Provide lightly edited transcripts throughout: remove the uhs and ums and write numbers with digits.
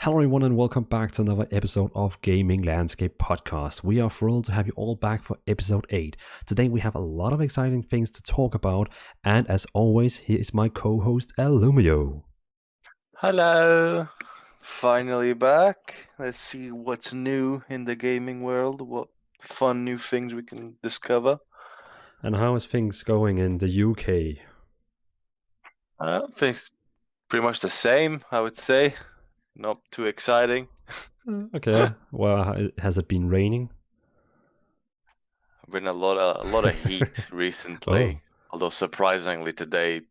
Hello, everyone, and welcome back to another episode of Gaming Landscape Podcast. We are thrilled to have you all back for episode 8. Today, we have a lot of exciting things to talk about, and as always, here is my co host, Alumio. Hello, finally back. Let's see what's new in the gaming world, what fun new things we can discover. And how is things going in the UK? Things pretty much the same, I would say. Not too exciting. Okay, well, has it been raining? Been a lot of heat recently. Oh, Although surprisingly today,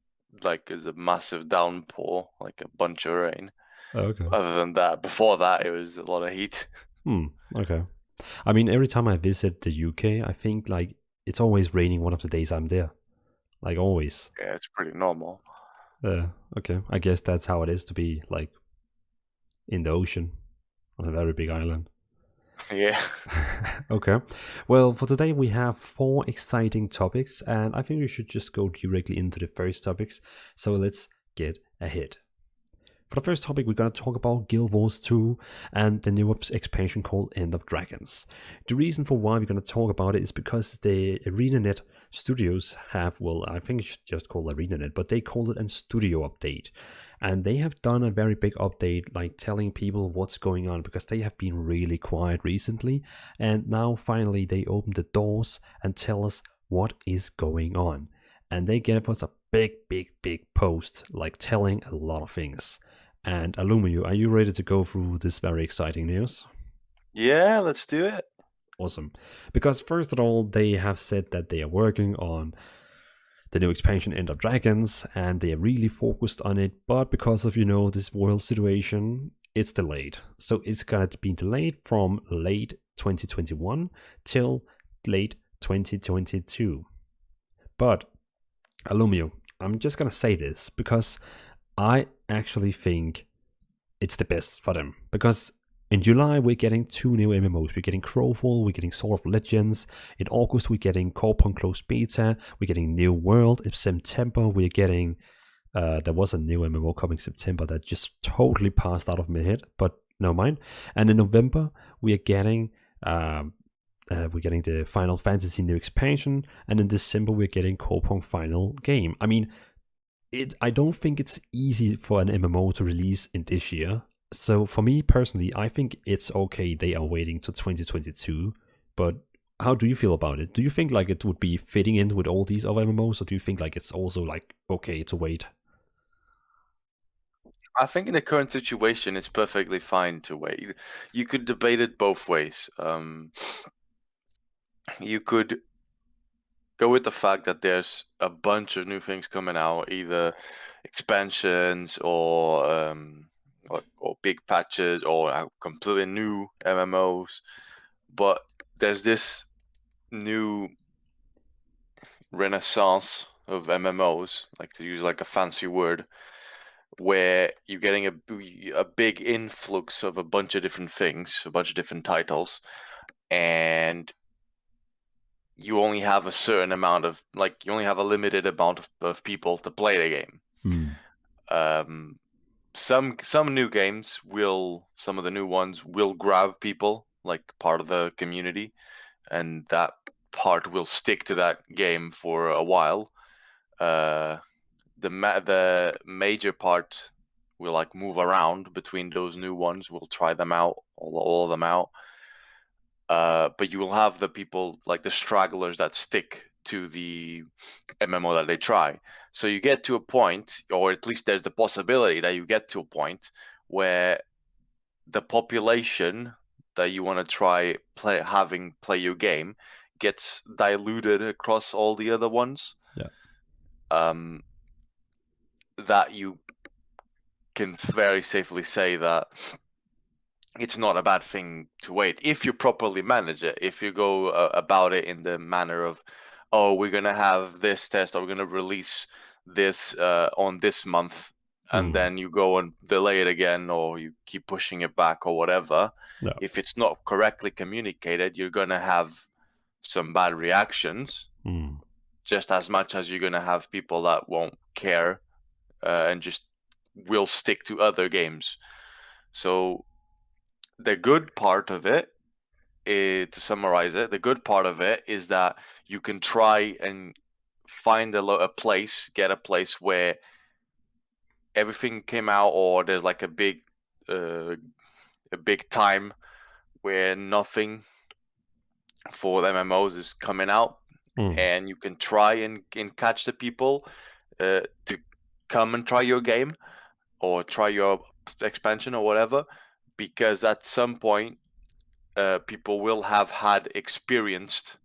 is a massive downpour, like a bunch of rain. okay. Other than that, before that, it was a lot of heat. Okay. I mean, every time I visit the UK, I think it's always raining one of the days I'm there. Like always. Yeah, it's pretty normal. Okay. I guess that's how it is to be in the ocean on a very big island. Yeah. Okay. Well, for today we have 4 exciting topics, and I think we should just go directly into the first topics. So let's get ahead. For the first topic, we're going to talk about Guild Wars 2 and the new expansion called End of Dragons. The reason for why we're going to talk about it is because the ArenaNet studios have, well, I think it's just called ArenaNet, but they called it a studio update. And they have done a very big update, like telling people what's going on, because they have been really quiet recently. And now finally they open the doors and tell us what is going on. And they gave us a big post, like telling a lot of things. And Alumio, are you ready to go through this very exciting news? Yeah, let's do it. Awesome. Because first of all, they have said that they are working on the new expansion End of Dragons, and they are really focused on it, but because of, this world situation, it's delayed. So it's gonna be delayed from late 2021 till late 2022. But, Alumio, I'm just gonna say this because I actually think it's the best for them. Because in July, we're getting 2 new MMOs. We're getting Crowfall, we're getting Sword of Legends. In August, we're getting Corpon Closed Beta, we're getting New World. In September, we're getting. There was a new MMO coming September that just totally passed out of my head, but no mind. And in November, we are getting. We're getting the Final Fantasy new expansion, and in December we're getting Corpon Final Game. I mean, I don't think it's easy for an MMO to release in this year. So for me personally, I think it's okay they are waiting to 2022. But how do you feel about it? Do you think it would be fitting in with all these other MMOs, or do you think it's also okay to wait? I think in the current situation, it's perfectly fine to wait. You could debate it both ways. You could go with the fact that there's a bunch of new things coming out, either expansions or big patches or completely new MMOs. But there's this new renaissance of MMOs, like to use a fancy word, where you're getting a big influx of a bunch of different things, a bunch of different titles, and you only have a certain amount of you only have a limited amount of people to play the game. Um, some new games some of the new ones will grab people like part of the community, and that part will stick to that game for a while. The major part will move around between those new ones. We'll try them out, all of them out. But you will have the people like the stragglers that stick to the MMO that they try. So you get to a point, or at least there's the possibility that you get to a point where the population that you want to play your game gets diluted across all the other ones. Yeah. That you can very safely say that it's not a bad thing to wait if you properly manage it. If you go about it in the manner of, oh, we're gonna have this test, or we're gonna release this on this month, and then you go and delay it again, or you keep pushing it back, or whatever. No. If it's not correctly communicated, you're gonna have some bad reactions, just as much as you're gonna have people that won't care and just will stick to other games. So the good part of it, to summarize it, the good part of it is that you can try and find a place, get a place where everything came out, or there's like uh, a big time where nothing for the MMOs is coming out, and you can try and catch the people to come and try your game or try your expansion or whatever, because at some point people will have had experienced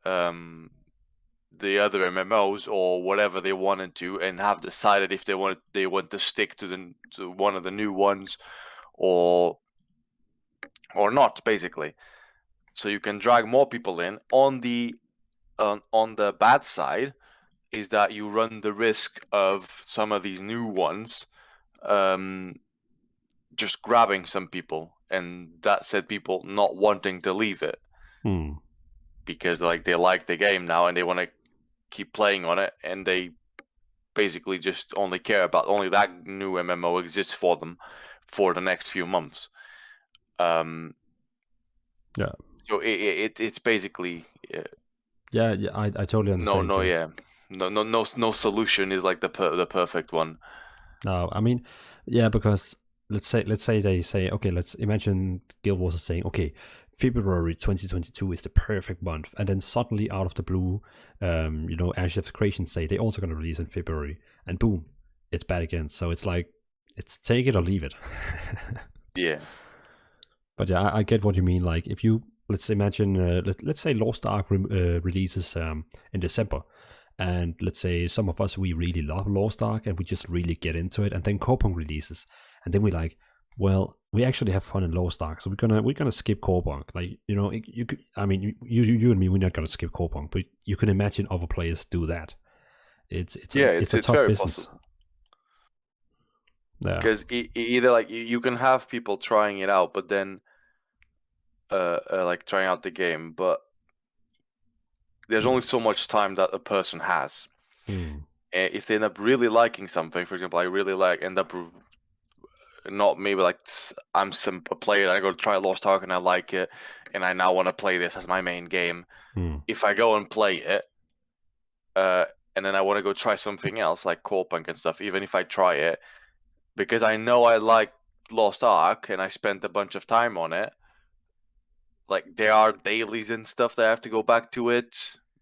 the other MMOs or whatever they wanted to, and have decided if they want to stick to one of the new ones or not, basically. So you can drag more people in. On the bad side is that you run the risk of some of these new ones just grabbing some people, and that said, people not wanting to leave it because like they like the game now and they want to keep playing on it, and they basically just only care about only that new MMO exists for them for the next few months. Yeah. So it's basically Yeah, I totally understand. no solution is like the perfect one. No, I mean, yeah, because let's say they say, okay, let's imagine Guild Wars is saying, okay, February 2022 is the perfect month, and then suddenly out of the blue, Ashes of Creation say they're also going to release in February, and boom, it's bad again. So it's like, it's take it or leave it. Yeah. But yeah, I get what you mean. Like, if you, let's imagine, let's say Lost Ark releases in December, and let's say some of us, we really love Lost Ark and we just really get into it, and then Corpunk releases, and then we're like, well, we actually have fun in Lost Ark, so we're gonna skip Corpunk. Like, you could, I mean, you and me, we're not gonna skip Corpunk, but you can imagine other players do that. It's a tough very business. possible. Yeah. Because either like you can have people trying it out, but then like trying out the game, but there's only so much time that a person has. If they end up really liking something, for example, I really end up not maybe like I'm a player, I go to try Lost Ark and I like it, and I now want to play this as my main game. If I go and play it, and then I want to go try something else like Corpunk and stuff, even if I try it, because I know I like Lost Ark and I spent a bunch of time on it, like there are dailies and stuff that I have to go back to it,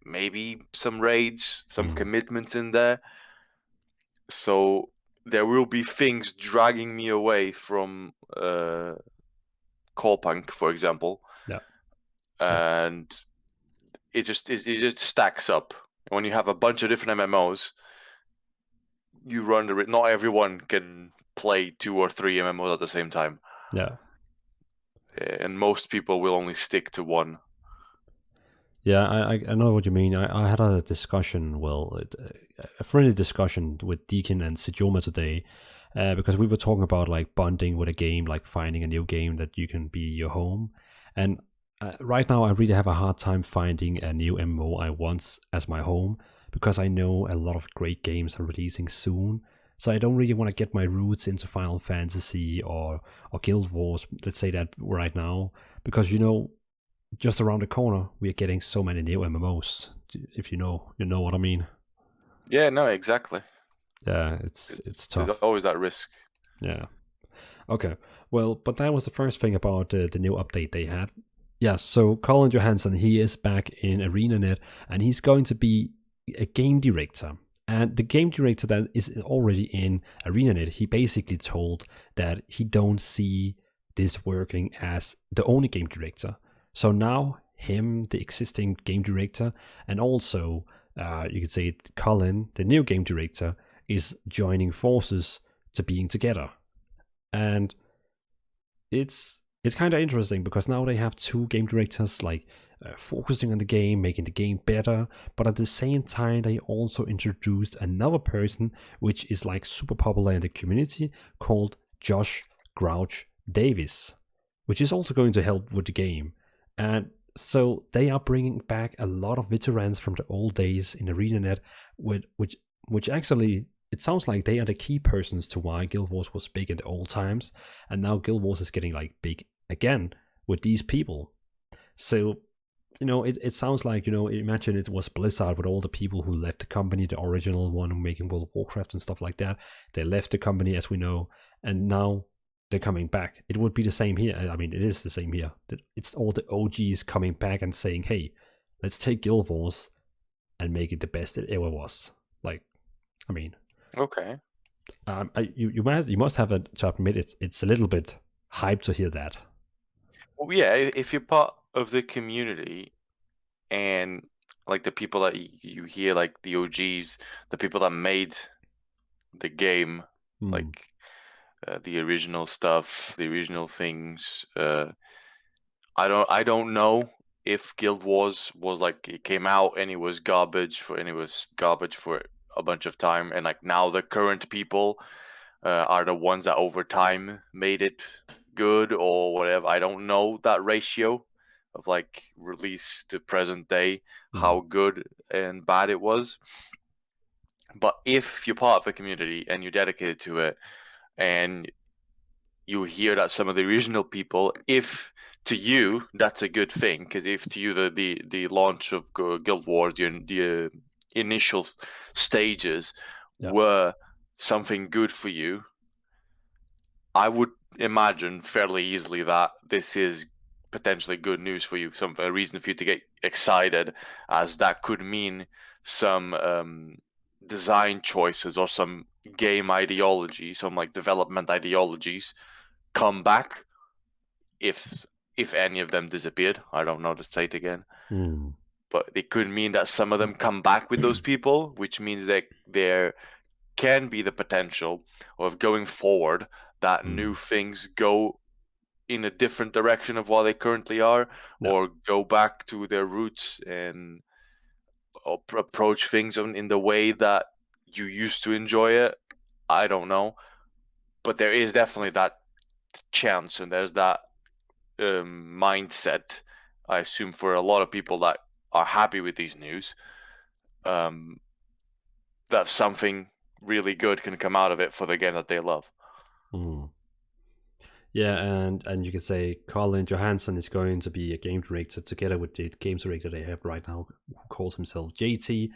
maybe some raids, some commitments in there. So there will be things dragging me away from Corpunk, for example. Yeah. And it just stacks up. When you have a bunch of different MMOs, you run the risk. Not everyone can play 2 or 3 MMOs at the same time. Yeah. And most people will only stick to one. Yeah, I know what you mean. I had a discussion, a friendly discussion with Deacon and Sejoma today, because we were talking about like bonding with a game, like finding a new game that you can be your home. And right now, I really have a hard time finding a new MMO I want as my home, because I know a lot of great games are releasing soon. So I don't really want to get my roots into Final Fantasy or Guild Wars, let's say that right now, because just around the corner, we are getting so many new MMOs. If you know what I mean. Yeah, no, exactly. Yeah, it's tough. There's always that risk. Yeah. Okay. Well, but that was the first thing about the new update they had. Yeah. So Colin Johansson, he is back in ArenaNet, and he's going to be a game director. And the game director that is already in ArenaNet, he basically told that he don't see this working as the only game director. So now him, the existing game director, and also you could say Colin, the new game director, is joining forces to being together. And it's kind of interesting, because now they have 2 game directors, like focusing on the game, making the game better, but at the same time they also introduced another person which is like super popular in the community, called Josh Grouch Davis, which is also going to help with the game. And so they are bringing back a lot of veterans from the old days in ArenaNet, which actually it sounds like they are the key persons to why Guild Wars was big in the old times, and now Guild Wars is getting like big again with these people. So it sounds like, imagine it was Blizzard with all the people who left the company, the original one making World of Warcraft and stuff like that. They left the company, as we know, and now they're coming back. It would be the same here. I mean, it is the same here. It's all the OGs coming back and saying, hey, let's take Guild Wars and make it the best it ever was. Like, I mean, Okay. you must have to admit it's a little bit hype to hear that. Well, yeah, if you're part of the community and like the people that you hear, like the OGs, the people that made the game, like the original stuff, the original things. I don't know if Guild Wars was like it came out and it was garbage for a bunch of time, and like now the current people are the ones that over time made it good or whatever. I don't know that ratio of like release to present day, how good and bad it was. But if you're part of the community and you're dedicated to it, and you hear that some of the original people, if to you that's a good thing, because if to you the launch of Guild Wars, the initial stages were something good for you, I would imagine fairly easily that this is potentially good news for you, a reason for you to get excited, as that could mean some design choices or some game ideology, some like development ideologies come back, if any of them disappeared. I don't know the state again. But it could mean that some of them come back with those people, which means that there can be the potential of going forward that new things go in a different direction of what they currently are, or go back to their roots and approach things in the way that you used to enjoy it. I don't know, but there is definitely that chance, and there's that mindset, I assume, for a lot of people that are happy with these news, that something really good can come out of it for the game that they love. Yeah, and you can say Colin Johansson is going to be a game director together with the game director they have right now, who calls himself JT,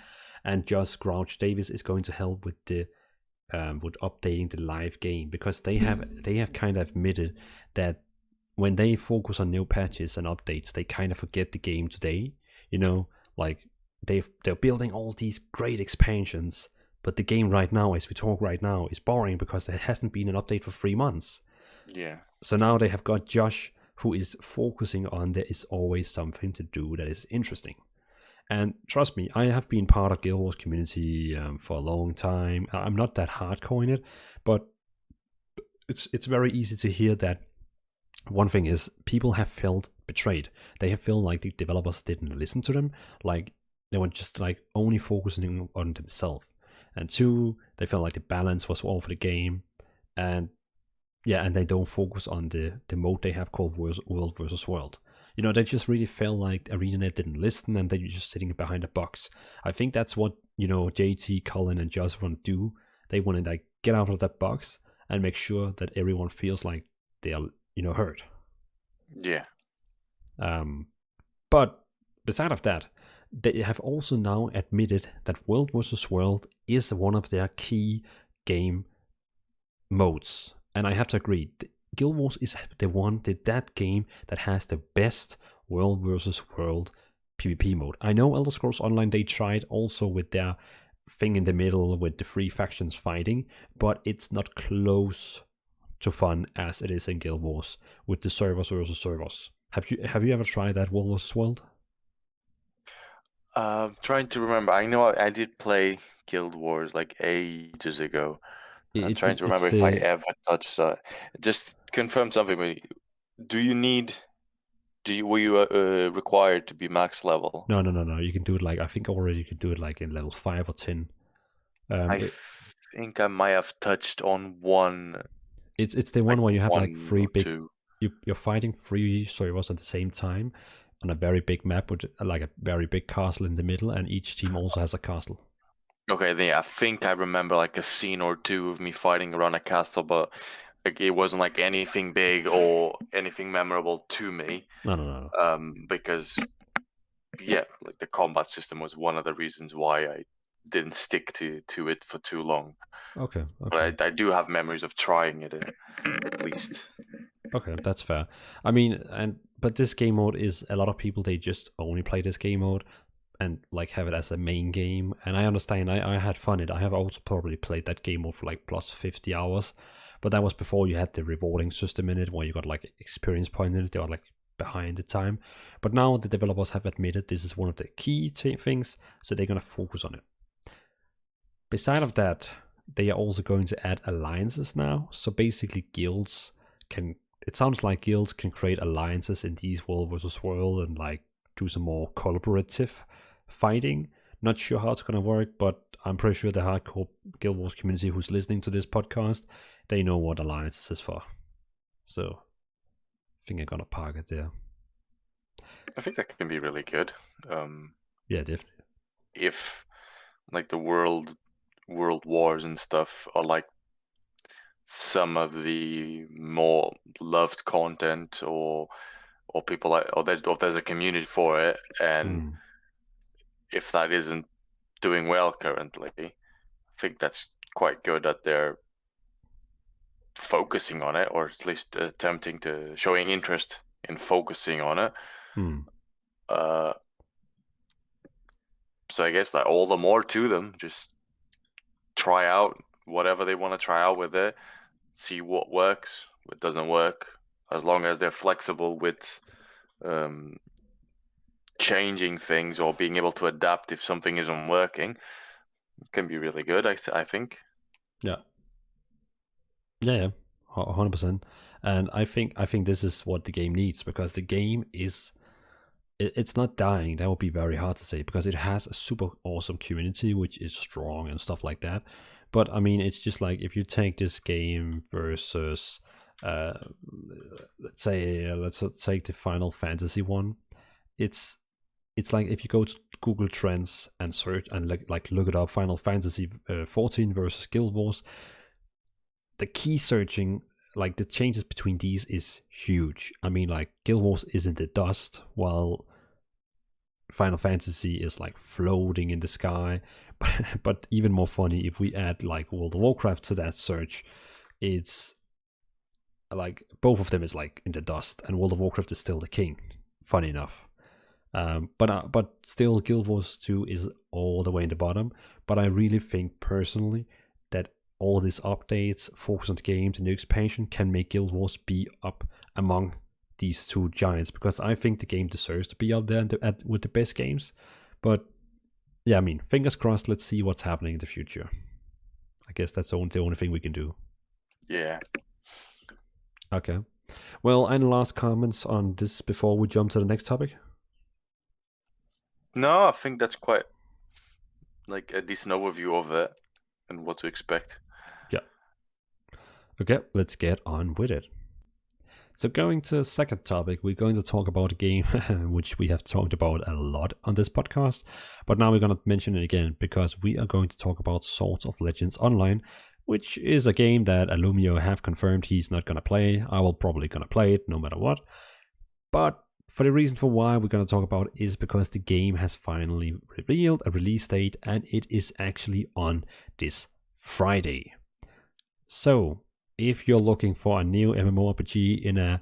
and Josh Grouch Davis is going to help with the with updating the live game, because they have kind of admitted that when they focus on new patches and updates, they kind of forget the game today. Like they're building all these great expansions, but the game right now, as we talk right now, is boring because there hasn't been an update for 3 months. Yeah. So now they have got Josh, who is focusing on there is always something to do that is interesting. And trust me, I have been part of Guild Wars community for a long time. I'm not that hardcore in it, but it's very easy to hear that one thing is people have felt betrayed. They have felt like the developers didn't listen to them, like they were just like only focusing on themselves. And two, they felt like the balance was off the game, and and they don't focus on the mode they have called World versus World. They just really felt like ArenaNet didn't listen, and they're just sitting behind a box. I think that's what JT, Colin, and Josh want to do. They want to like get out of that box and make sure that everyone feels like they are heard. Yeah. But beside of that, they have also now admitted that World versus World is one of their key game modes. And I have to agree, Guild Wars is that game that has the best World versus World PvP mode. I know Elder Scrolls Online, they tried also with their thing in the middle with the 3 factions fighting, but it's not close to fun as it is in Guild Wars with the servers versus servers. Have you ever tried that World versus World? Trying to remember. I know I did play Guild Wars like ages ago. I'm trying to remember if I ever touched that. Just confirm something with me. Were you required to be max level? No. You can do it like, I think already you can do it like in level 5 or 10. I think I might have touched on one. It's the one where you have like 3 big. Two. You're fighting 3 servers at the same time on a very big map with like a very big castle in the middle, and each team also has a castle. Okay, then I think I remember like a scene or two of me fighting around a castle, but like it wasn't like anything big or anything memorable to me. No, no, no, no. Because yeah, like the combat system was one of the reasons why I didn't stick to it for too long. Okay, okay. But I do have memories of trying it at least. Okay, that's fair. I mean, but this game mode is a lot of people they just only play this game mode and like have it as a main game. And I understand. I had fun in it. I have also probably played that game mode for like plus 50 hours, but that was before you had the rewarding system in it where you got like experience point in it. They were like behind the time. But now the developers have admitted this is one of the key things, so they're gonna focus on it. Beside of that, they are also going to add alliances now. So basically, guilds can. It sounds like guilds can create alliances in these world versus world and like do some more collaborative fighting. Not sure how it's gonna work, but I'm pretty sure the hardcore Guild Wars community who's listening to this podcast, they know what alliances is for. So I think I'm gonna park it there. I think that can be really good. Yeah, definitely. If like the world wars and stuff are like some of the more loved content, or people like, or there's a community for it, and Mm, if that isn't doing well currently, I think that's quite good that they're focusing on it, or at least attempting to showing interest in focusing on it. mm, Uh, so I guess that all the more to them. Just try out whatever they want to try out with it, see what works, what doesn't work, as long as they're flexible with um, changing things or being able to adapt if something isn't working. It can be really good, I think. yeah. Yeah, yeah. 100%. And I think this is what the game needs because the game is it's not dying. That would be very hard to say because it has a super awesome community which is strong and stuff like that. But I mean, it's just like if you take this game versus, uh, let's take the Final Fantasy one. It's it's like if you go to Google Trends and search and like look it up, Final Fantasy 14 versus Guild Wars. The key searching, like the changes between these is huge. I mean, like Guild Wars is in the dust while Final Fantasy is like floating in the sky. But even more funny, if we add like World of Warcraft to that search, it's like both of them is like in the dust, and World of Warcraft is still the king. Funny enough, but still, Guild Wars 2 is all the way in the bottom. But I really think personally that all these updates, focus on the game, the new expansion can make Guild Wars be up among these two giants because I think the game deserves to be up there with the best games. But yeah, I mean, fingers crossed. Let's see what's happening in the future. I guess that's the only thing we can do. Yeah. Okay. Well, any last comments on this before we jump to the next topic? No, I think that's quite like a decent overview of it and what to expect. Yeah. Okay, let's get on with it. So going to the second topic, we're going to talk about a game which we have talked about a lot on this podcast, but now we're going to mention it again because we are going to talk about Swords of Legends Online, which is a game that Alumio have confirmed he's not going to play. I will probably going to play it no matter what. But for the reason for why we're going to talk about it is because the game has finally revealed a release date and it is actually on this Friday. So, if you're looking for a new MMORPG in a,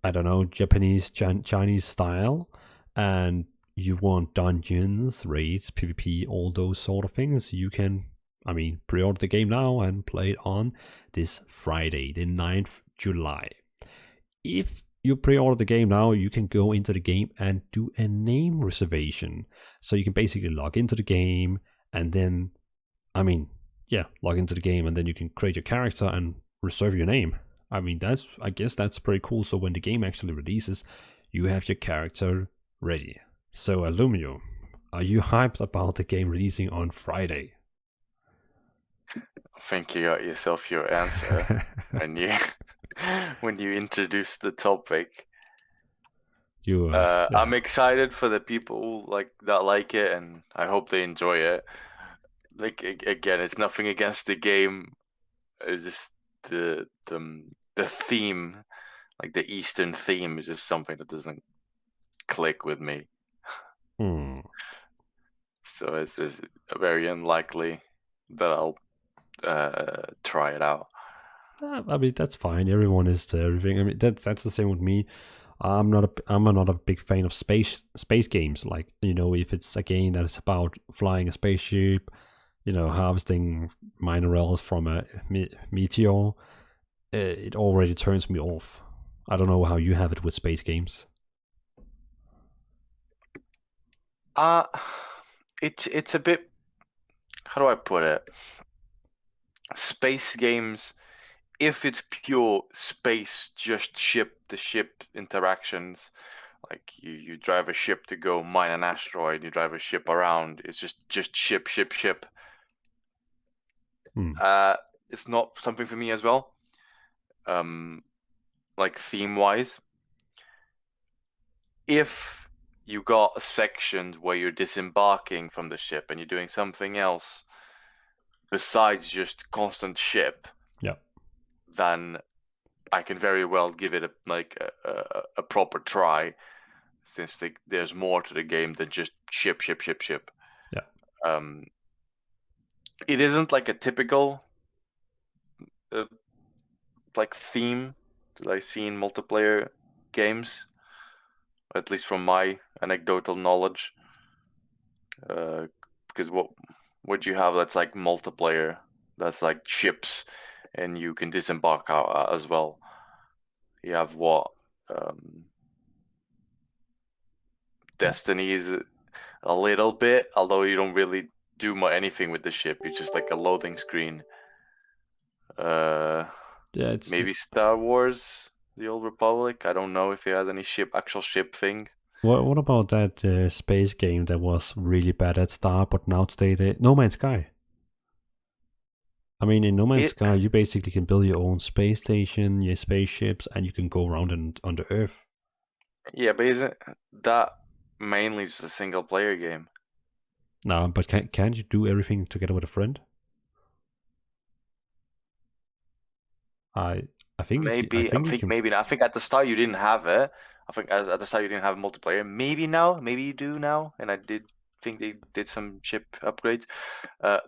I don't know, Japanese, Chinese style, and you want dungeons, raids, PvP, all those sort of things, you can, I mean, pre-order the game now and play it on this Friday, the 9th July. If you pre-order the game now, you can go into the game and do a name reservation. So you can basically log into the game and then, I mean, yeah, log into the game and then you can create your character and reserve your name. I mean, I guess that's pretty cool. So when the game actually releases, you have your character ready. So Alumio, are you hyped about the game releasing on Friday? I think you got yourself your answer when you when you introduced the topic. Yeah. I'm excited for the people like that like it, and I hope they enjoy it. like again, it's nothing against the game. It's just the theme, like the Eastern theme, is just something that doesn't click with me. Hmm. So it's very unlikely that I'll try it out. I mean, that's fine. Everyone is to everything. I mean, that's the same with me. I'm not a big fan of space games. Like, if it's a game that is about flying a spaceship, harvesting minerals from a meteor, it already turns me off. I don't know how you have it with space games. Uh it's a bit, how do I put it? Space games, if it's pure space, just ship to ship interactions, like you drive a ship to go mine an asteroid, you drive a ship around, it's just ship, ship, ship. Hmm. It's not something for me as well. Like theme wise, if you got a section where you're disembarking from the ship and you're doing something else besides just constant ship, Yeah. then I can very well give it a proper try, since there's more to the game than just ship, ship, ship, ship. Yeah. Um, it isn't like a typical uh, like theme that I see in multiplayer games, at least from my anecdotal knowledge. Because what you have that's like multiplayer, that's like ships, and you can disembark out as well. You have what um, Destiny is a little bit, although you don't really do anything with the ship. It's just like a loading screen. Uh, Yeah. It's Maybe Star Wars, The Old Republic. I don't know if it has any actual ship thing. what about that space game that was really bad at start, but now today No Man's Sky. I mean, in No Man's It, Sky, you basically can build your own space station, your spaceships, and you can go around on the Earth. yeah, but isn't that mainly just a single player game? No, but can't you do everything together with a friend? I I think I Maybe think you can. maybe not. I think at the start you didn't have it. I think at the start you didn't have multiplayer. Maybe now, maybe you do now. And I did think they did some ship upgrades.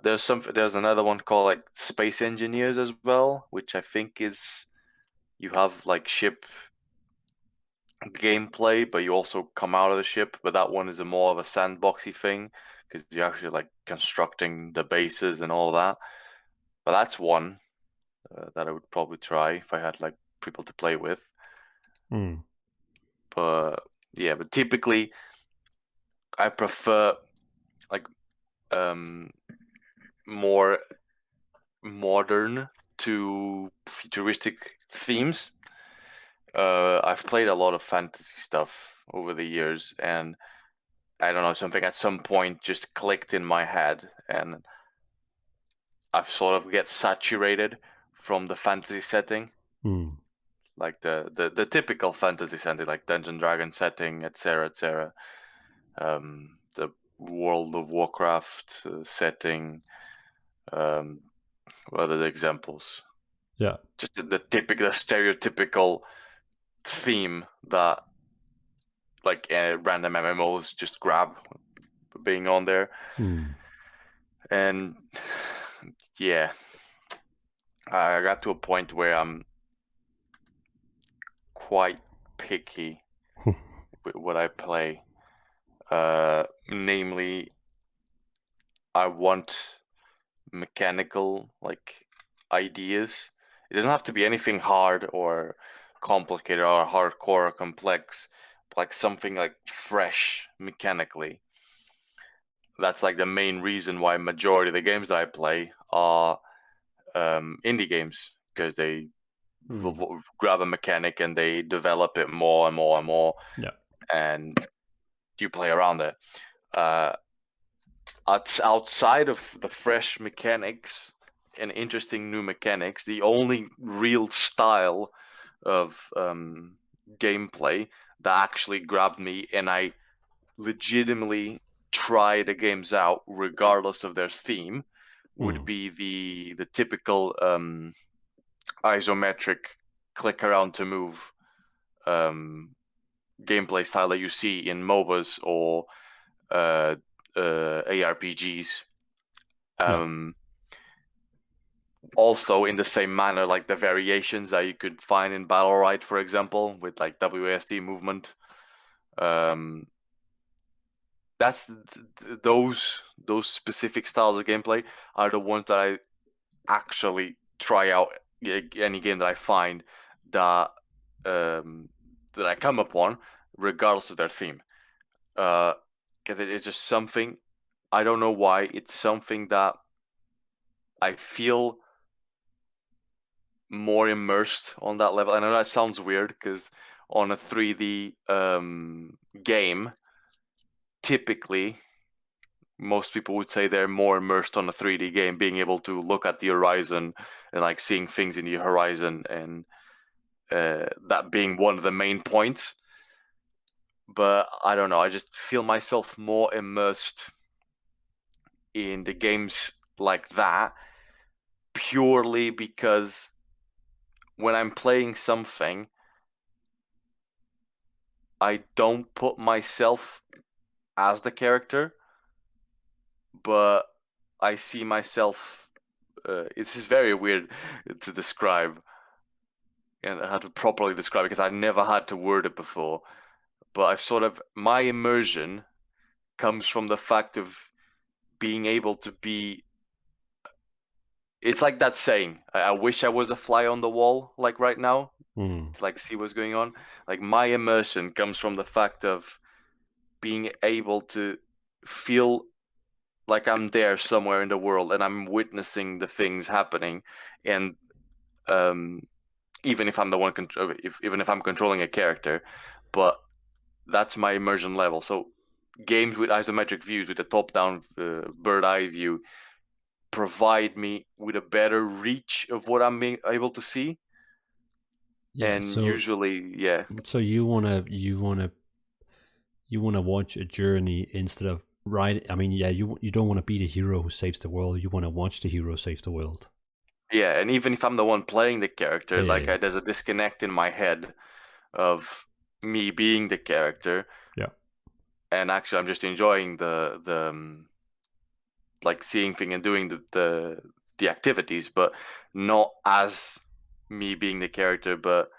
There's another one called like Space Engineers as well, which I think is, you have like ship gameplay, but you also come out of the ship. But that one is a more of a sandboxy thing because you're actually like constructing the bases and all that. But that's one that I would probably try if I had like people to play with. Hmm. But yeah, but typically I prefer like um more modern to futuristic themes. I've played a lot of fantasy stuff over the years, and I don't know, something at some point just clicked in my head, and I've sort of get saturated from the fantasy setting, Hmm. like the typical fantasy setting, like Dungeon Dragon setting, etc., etc. The World of Warcraft setting. Um, what are the examples? Yeah. Just the typical, the stereotypical theme that like random MMOs just grab being on there, Hmm. and yeah, I got to a point where I'm quite picky with what I play. Namely, I want mechanical like ideas. It doesn't have to be anything hard or complicated or hardcore or complex, but like something like fresh mechanically. That's like the main reason why majority of the games that I play are indie games, because they Hmm. grab a mechanic and they develop it more and more and more, Yeah. and you play around it. Uh, Outside of the fresh mechanics and interesting new mechanics, the only real style of gameplay that actually grabbed me and I legitimately try the games out regardless of their theme would be the typical isometric click around to move gameplay style that you see in MOBAs or ARPGs. Also, in the same manner, like the variations that you could find in Battlerite, for example, with like WASD movement. That's those specific styles of gameplay are the ones that I actually try out any game that I find that that I come upon, regardless of their theme. Because it's just something, I don't know why, it's something that I feel more immersed on that level. I know that sounds weird because on a 3D game, typically most people would say they're more immersed on a 3D game, being able to look at the horizon and like seeing things in the horizon, and that being one of the main points. But I don't know, I just feel myself more immersed in the games like that purely because when I'm playing something, I don't put myself as the character, but I see myself. This is very weird to describe and how to properly describe it because I've never had to word it before. But I've sort of, my immersion comes from the fact of being able to be. It's like that saying, I wish I was a fly on the wall, like right now, to like see what's going on. Like my immersion comes from the fact of being able to feel like I'm there somewhere in the world and I'm witnessing the things happening, and even if I'm the one, even if I'm controlling a character, but that's my immersion level. So games with isometric views, with a top-down bird eye view, provide me with a better reach of what I'm being able to see. Yeah. And usually, yeah. So you wanna watch a journey instead of right. I mean, yeah, you don't want to be the hero who saves the world. You want to watch the hero save the world. Yeah, and even if I'm the one playing the character, like Yeah. there's a disconnect in my head of me being the character, Yeah. and actually I'm just enjoying the like seeing thing and doing the activities, but not as me being the character, but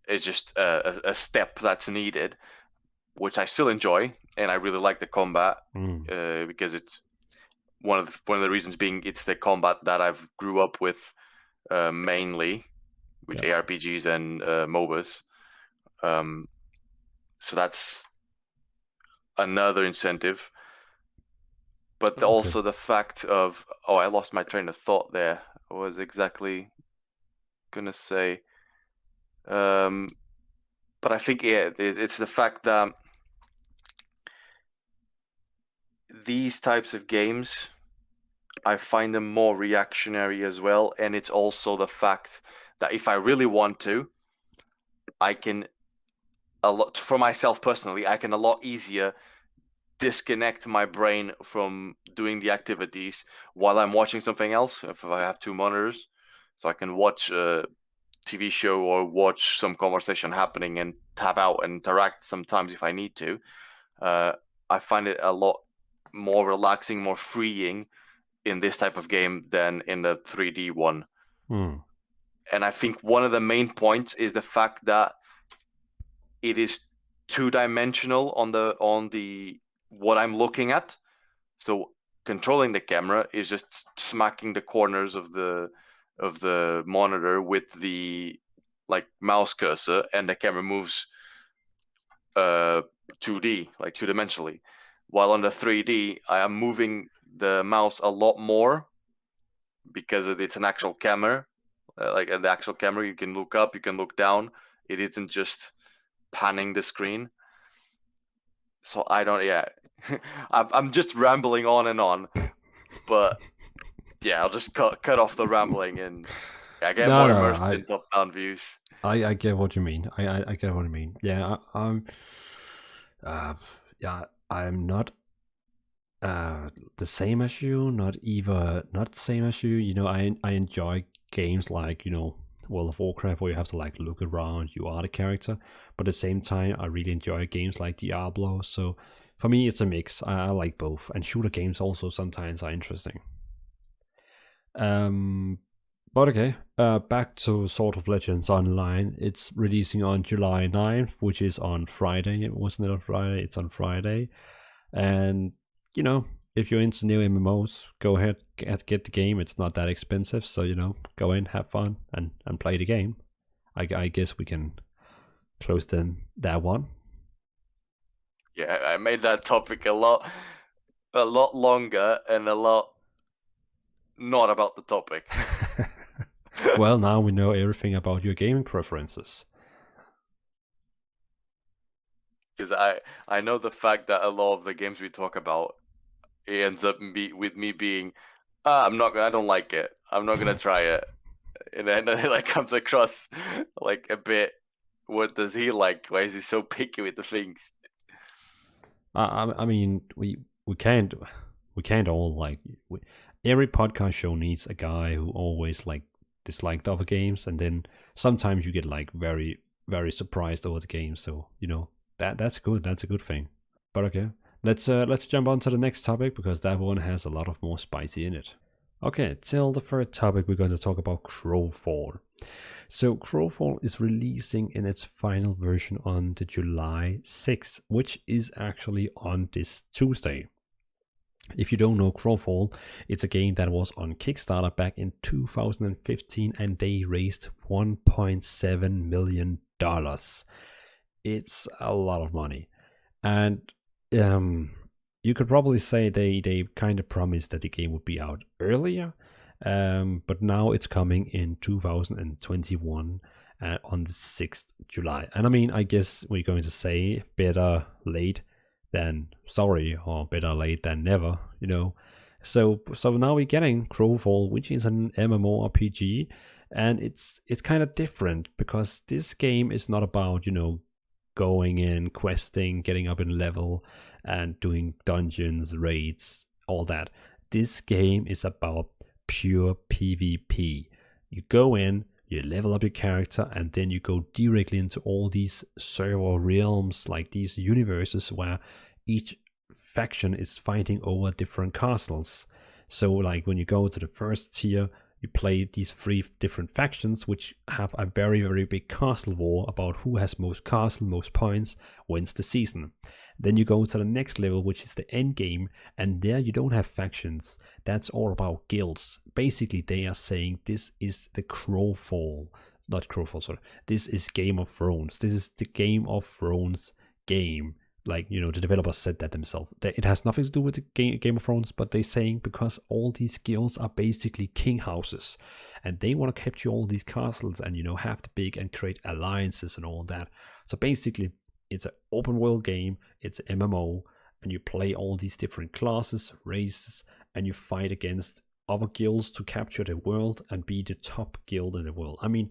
it's just a step that's needed, which I still enjoy, and I really like the combat because it's one of the reasons being it's the combat that I've grew up with mainly with ARPGs and MOBAs. So that's another incentive. But also the fact of, oh, I lost my train of thought there. I was exactly gonna say, but I think it's the fact that these types of games, I find them more reactionary as well, and it's also the fact that if I really want to, I can a lot for myself personally. I can a lot easier disconnect my brain from doing the activities while I'm watching something else. If I have two monitors, so I can watch a TV show or watch some conversation happening and tap out and interact sometimes if I need to. I find it a lot more relaxing, more freeing in this type of game than in the 3D one. And I think one of the main points is the fact that it is two-dimensional on the what I'm looking at. So controlling the camera is just smacking the corners of the monitor with the like mouse cursor, and the camera moves 2D, like two-dimensionally. While on the 3D, I am moving the mouse a lot more because it's an actual camera. Like an actual camera, you can look up, you can look down. It isn't just panning the screen. So I don't, yeah. I'm just rambling on and on, but yeah, I'll just cut off the rambling and I get more immersed in top-down views. I get what you mean. I get what you mean. Yeah, I'm not Uh, the same as you, not same as you. You know, I enjoy games like World of Warcraft where you have to like look around, you are the character. But at the same time, I really enjoy games like Diablo. So for me, it's a mix. I like both, and shooter games also sometimes are interesting. Um, but okay, back to Sword of Legends Online. It's releasing on July 9th, which is on Friday. Wasn't it on Friday? It's on Friday. And, you know, if you're into new MMOs, go ahead, get the game. It's not that expensive. So, go in, have fun, and play the game. I guess we can close then that one. Yeah, I made that topic a lot longer and a lot not about the topic. Well, now we know everything about your gaming preferences. Because I know the fact that a lot of the games we talk about, it ends up with me being, I don't like it. I'm not gonna try it. And then it like comes across like a bit. What does he like? Why is he so picky with the things? I mean, we can't all like every podcast show needs a guy who always like disliked other games, and then sometimes you get like very surprised over the game. So that's good. That's a good thing. But okay, let's jump on to the next topic because that one has a lot of more spicy in it. Okay, till the third topic, we're going to talk about Crowfall. So Crowfall is releasing in its final version on the July 6th, which is actually on this Tuesday. If you don't know Crowfall, it's a game that was on Kickstarter back in 2015 and they raised $1.7 million. It's a lot of money. And you could probably say they kind of promised that the game would be out earlier, but now it's coming in 2021 on the 6th July. And I mean, I guess we're going to say better late than sorry, or better late than never, So now we're getting Crowfall, which is an MMORPG, and it's kind of different because this game is not about going in, questing, getting up in level, and doing dungeons, raids, all that. This game is about pure PvP. You go in, you level up your character, and then you go directly into all these server realms, like these universes where each faction is fighting over different castles. So, like when you go to the first tier, you play these three different factions which have a very big castle war about who has most castle, most points, wins the season. Then you go to the next level, which is the end game, and there you don't have factions. That's all about guilds. Basically, they are saying this is the Crowfall, not Crowfall, sorry. This is Game of Thrones. This is the Game of Thrones game. Like, the developers said that themselves. It has nothing to do with the Game of Thrones, but they're saying because all these guilds are basically king houses, and they want to capture all these castles and have the big and create alliances and all that. So basically, it's an open world game. It's an MMO, and you play all these different classes, races, and you fight against other guilds to capture the world and be the top guild in the world. I mean,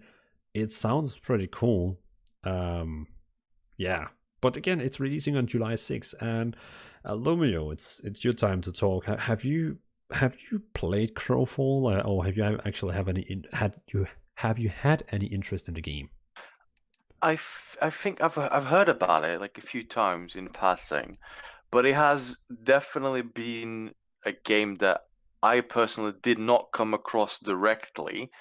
it sounds pretty cool. Yeah, but again, it's releasing on July 6th, and Lumio, it's your time to talk. Have you played Crowfall, or have you actually have you had any interest in the game? I think I've heard about it like a few times in passing, but it has definitely been a game that I personally did not come across directly,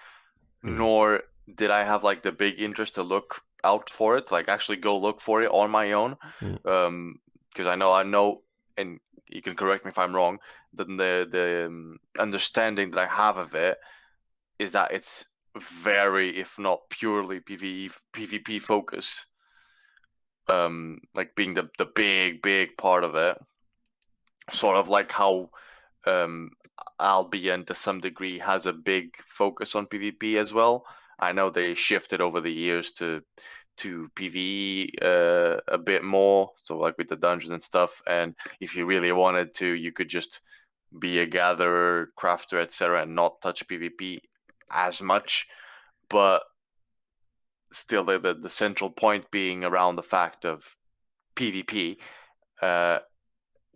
Hmm. nor did I have like the big interest to look out for it, like actually go look for it on my own. Hmm. Because I know, and you can correct me if I'm wrong, then the understanding that I have of it is that it's very, if not purely PvP focus, like being the big part of it, sort of like how um, Albion to some degree has a big focus on PvP as well. I know they shifted over the years to PvE a bit more, so like with the dungeons and stuff. And if you really wanted to, you could just be a gatherer, crafter, etc., and not touch PvP as much. But still, the central point being around the fact of PvP. Uh,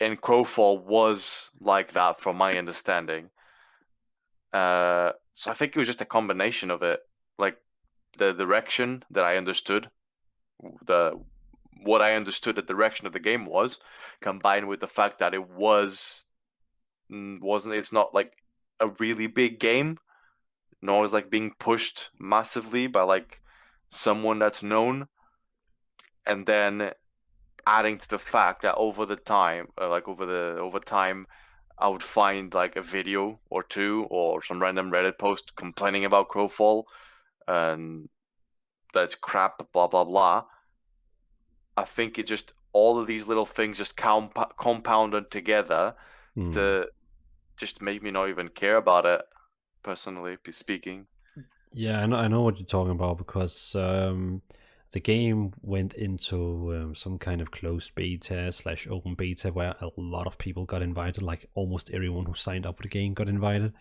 And Crowfall was like that, from my understanding. So I think it was just a combination of it, like the direction that I understood, the what I understood the direction of the game was, combined with the fact that it wasn't it's not like a really big game, nor is like being pushed massively by like someone that's known, and then adding to the fact that over the time, over time, I would find like a video or two or some random Reddit post complaining about Crowfall and that's crap, blah blah blah. I think it just all of these little things just compounded together Hmm. to just make me not even care about it, personally speaking. Yeah, I know what you're talking about because the game went into some kind of closed beta slash open beta where a lot of people got invited. Like almost everyone who signed up for the game got invited.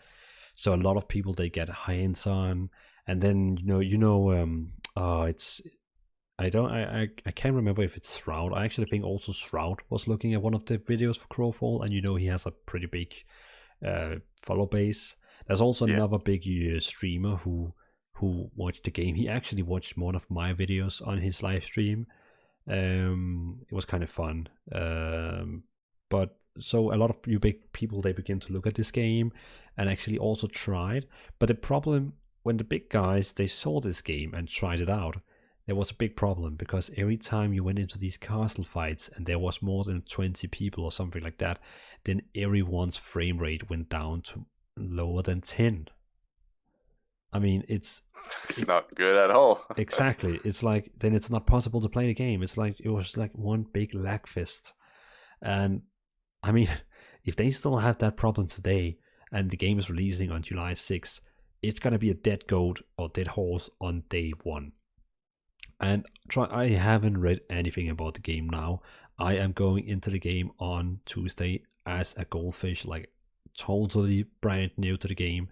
So a lot of people they get hands on, and then it's I can't remember if it's Shroud. I actually think also Shroud was looking at one of the videos for Crowfall, and he has a pretty big follow base. There's also Yeah. another big streamer who watched the game. He actually watched one of my videos on his live stream. It was kind of fun. But so a lot of you big people they begin to look at this game and actually also tried. But the problem when the big guys they saw this game and tried it out, there was a big problem because every time you went into these castle fights and there was more than 20 people or something like that, then everyone's frame rate went down to lower than 10. I mean, It's it, not good at all. exactly. It's like then it's not possible to play the game. It's like it was like one big lag fest. And I mean, if they still have that problem today and the game is releasing on July 6th, it's gonna be a dead goat or dead horse on day one. And I haven't read anything about the game now. I am going into the game on Tuesday as a goldfish, like totally brand new to the game.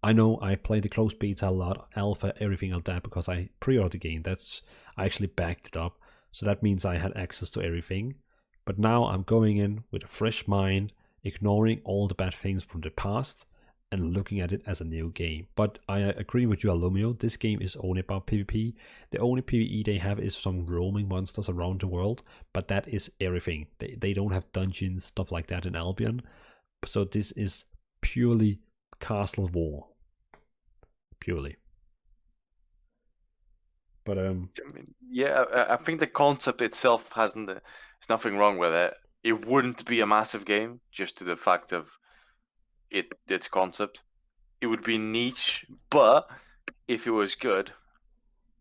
I know I played the closed beta a lot, alpha, everything like that, because I pre-ordered the game. I actually backed it up, so that means I had access to everything. But now I'm going in with a fresh mind, ignoring all the bad things from the past, and looking at it as a new game. But I agree with you, Alumio. This game is only about PvP. The only PvE they have is some roaming monsters around the world, but that is everything. They don't have dungeons, stuff like that in Albion. So this is purely castle war. Purely. But I mean, yeah, I think the concept itself hasn't. There's nothing wrong with it. It wouldn't be a massive game just to the fact of its concept. It would be niche, but if it was good,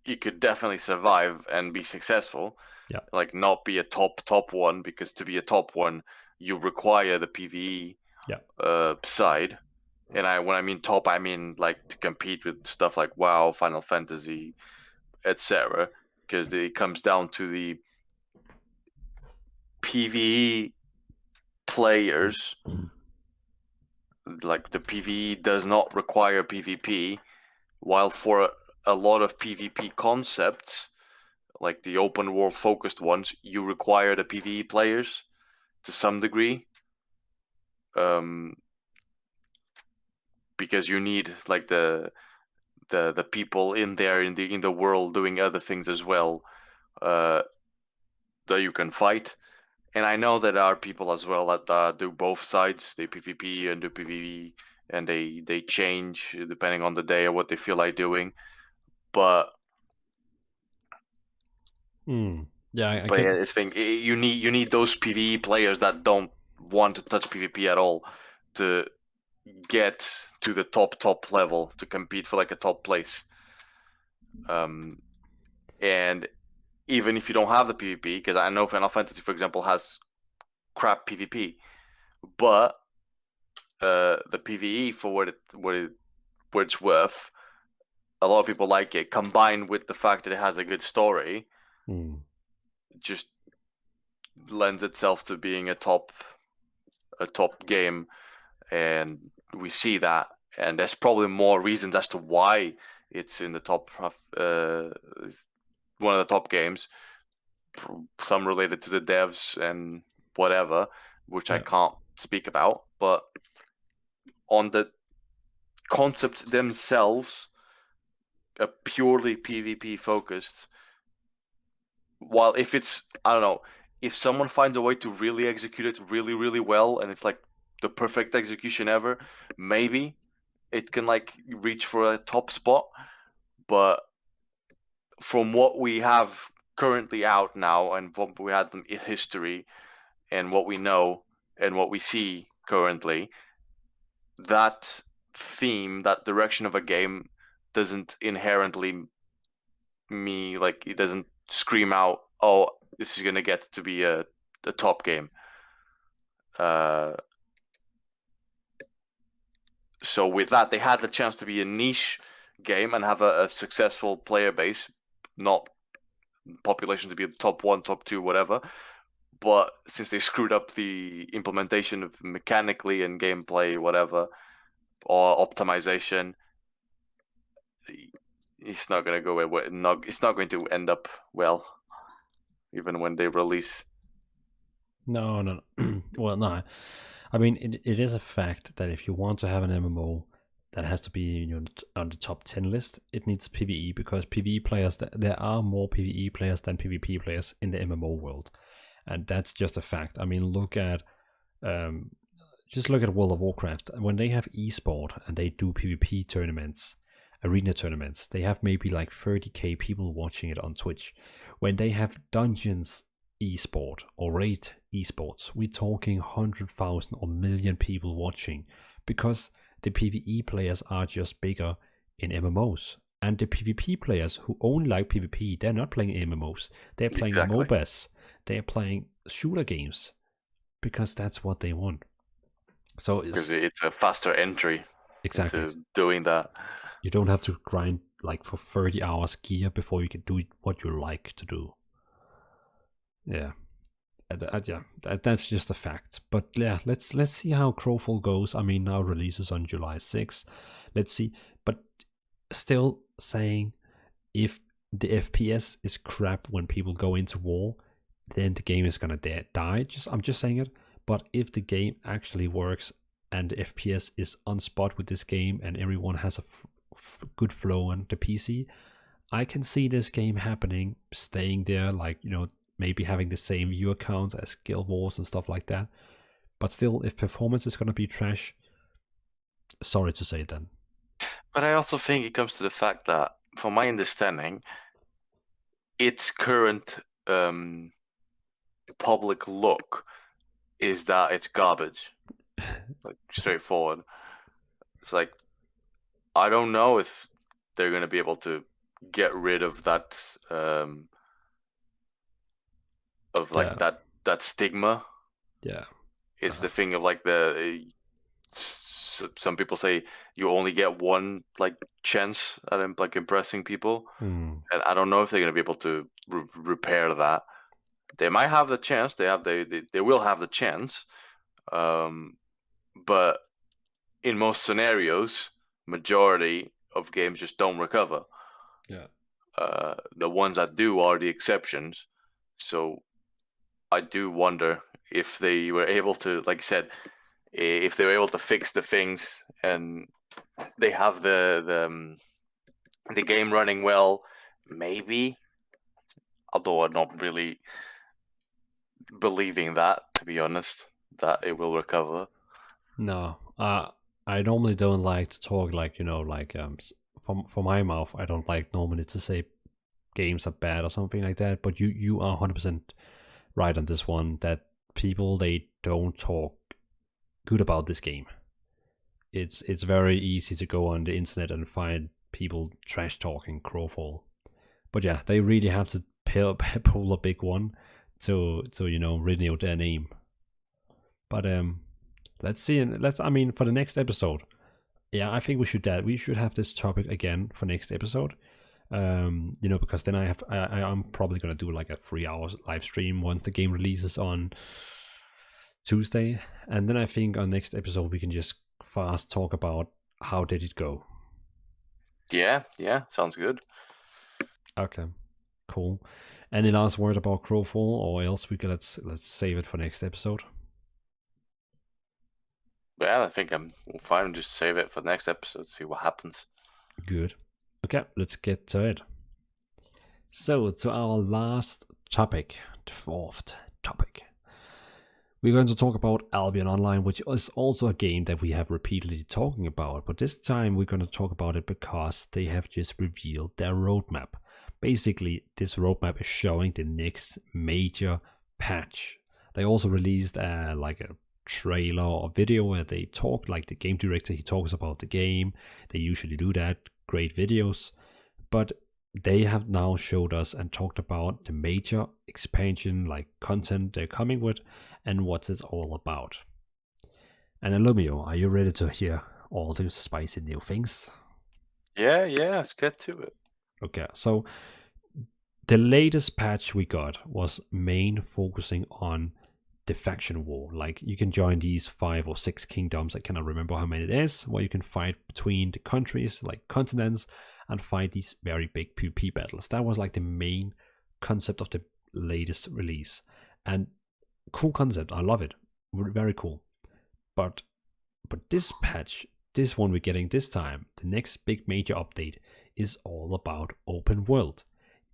it could definitely survive and be successful. yeah. Like not be a top one, because to be a top one, you require the PVE Yeah. side. And when I mean top, I mean like to compete with stuff like WoW, Final Fantasy, etc. Because it comes down to the PVE players. Like the PVE does not require PvP, while for a lot of PvP concepts, like the open world focused ones, you require the PvE players to some degree. Um, because you need like the people in there in the world doing other things as well, uh, that you can fight. And I know that there are people as well that do both sides. They PvP and do PvE, and they change depending on the day or what they feel like doing. But Yeah, I but yeah, can. it's thing you need those PvE players that don't want to touch PvP at all to get to the top level to compete for like a top place. Um, and even if you don't have the PvP, because I know Final Fantasy, for example, has crap PvP, but the PVE for what it's worth, a lot of people like it. Combined with the fact that it has a good story, just lends itself to being a top game, and we see that. And there's probably more reasons as to why it's in the top, one of the top games. Some related to the devs and whatever, which I can't speak about, but on the concepts themselves, a purely PvP focused. While if it's, I don't know, if someone finds a way to really execute it really, really well, and it's like the perfect execution ever, maybe it can like reach for a top spot. But from what we have currently out now, and what we had in history, and what we know, and what we see currently, that theme, that direction of a game doesn't inherently it doesn't scream out, oh, this is gonna get to be a top game. So with that, they had the chance to be a niche game and have a successful player base, not population to be top 1, top 2, whatever. But since they screwed up the implementation of mechanically and gameplay, whatever, or optimization, it's not gonna go away. It's not going to end up well, even when they release. No. Well, no. I mean, it is a fact that if you want to have an MMO that has to be on the top 10 list, it needs PvE, because PvE players, there are more PvE players than PvP players in the MMO world. And that's just a fact. I mean, just look at World of Warcraft. When they have esport and they do PvP tournaments, arena tournaments, they have maybe like 30k people watching it on Twitch. When they have dungeons esport or raid esports, we're talking 100,000 or million people watching, because the PvE players are just bigger in MMOs. And the PvP players who only like PvP, they're not playing MMOs. They're playing MOBAs. They're playing shooter games, because that's what they want. So because it's a faster entry into doing that. You don't have to grind like for 30 hours gear before you can do what you like to do. Yeah. That's just a fact. But yeah, let's see how Crowfall goes. I mean, now releases on July 6th. Let's see. But still saying, if the FPS is crap when people go into war, then the game is gonna die. I'm just saying it. But if the game actually works and the FPS is on spot with this game, and everyone has a good flow on the PC, I can see this game happening, staying there, like, maybe having the same viewer counts as Guild Wars and stuff like that. But still, if performance is going to be trash, sorry to say then. But I also think it comes to the fact that, from my understanding, its current public look is that it's garbage. Like, straightforward. It's like, I don't know if they're going to be able to get rid of that that stigma. Yeah, it's the thing of like some people say you only get one like chance at like impressing people, and I don't know if they're gonna be able to repair that. They might have the chance. They will have the chance, but in most scenarios, majority of games just don't recover. Yeah. The ones that do are the exceptions. So I do wonder if they were able to, like I said, if they were able to fix the things and they have the game running well, maybe. Although I'm not really believing that, to be honest, that it will recover. No, I normally don't like to talk like from my mouth. I don't like normally to say games are bad or something like that. But you are 100% right on this one, that people, they don't talk good about this game. It's very easy to go on the internet and find people trash talking Crowfall. But yeah, they really have to pull a big one to renew their name. But let's see. I mean, for the next episode, yeah, I think we should have this topic again for next episode. Because then I'm probably gonna do like a 3 hours live stream once the game releases on Tuesday, and then I think on next episode we can just fast talk about how did it go. Yeah, sounds good. Okay, cool. Any last word about Crowfall, or else let's save it for next episode? Yeah, I think I'm fine. Just save it for the next episode. See what happens. Good. Okay, let's get to it. So, to our last topic, the fourth topic. We're going to talk about Albion Online, which is also a game that we have repeatedly talking about, but this time we're going to talk about it because they have just revealed their roadmap. Basically, this roadmap is showing the next major patch. They also released like a trailer or video where they talk, like the game director, he talks about the game. They usually do that, great videos, but they have now showed us and talked about the major expansion, like content they're coming with, and what it's all about. And Illumio, are you ready to hear all the spicy new things? Yeah, let's get to it. Okay, so the latest patch we got was main focusing on the faction war. Like you can join these 5 or 6 kingdoms, I cannot remember how many it is, where you can fight between the countries, like continents, and fight these very big PvP battles. That was like the main concept of the latest release. And cool concept, I love it. Very cool. But this patch, this one we're getting this time, the next big major update is all about open world.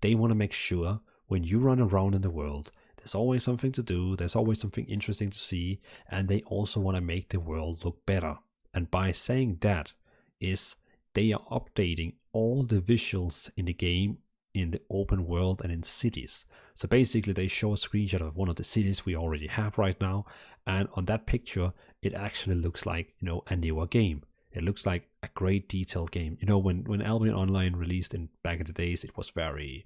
They want to make sure when you run around in the world, there's always something to do, there's always something interesting to see, and they also want to make the world look better. And by saying that is they are updating all the visuals in the game in the open world and in cities. So basically they show a screenshot of one of the cities we already have right now, and on that picture it actually looks like, you know, a newer game. It looks like a great detailed game. You know, when Albion Online released in back in the days, it was very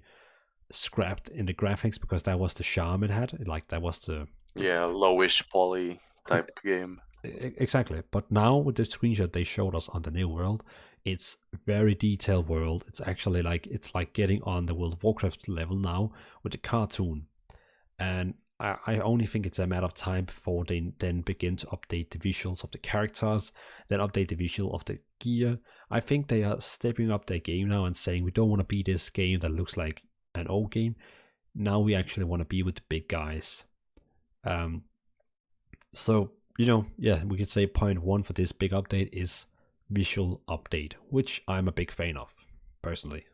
scrapped in the graphics because that was the charm it had. Like that was the lowish poly type game. Exactly. But now with the screenshot they showed us on the new world, it's very detailed world. It's actually like it's like getting on the World of Warcraft level now with the cartoon. And I only think it's a matter of time before they then begin to update the visuals of the characters, then update the visual of the gear. I think they are stepping up their game now and saying we don't want to be this game that looks like an old game. Now we actually want to be with the big guys. So, you know, yeah, we could say point one for this big update is visual update, which I'm a big fan of, personally.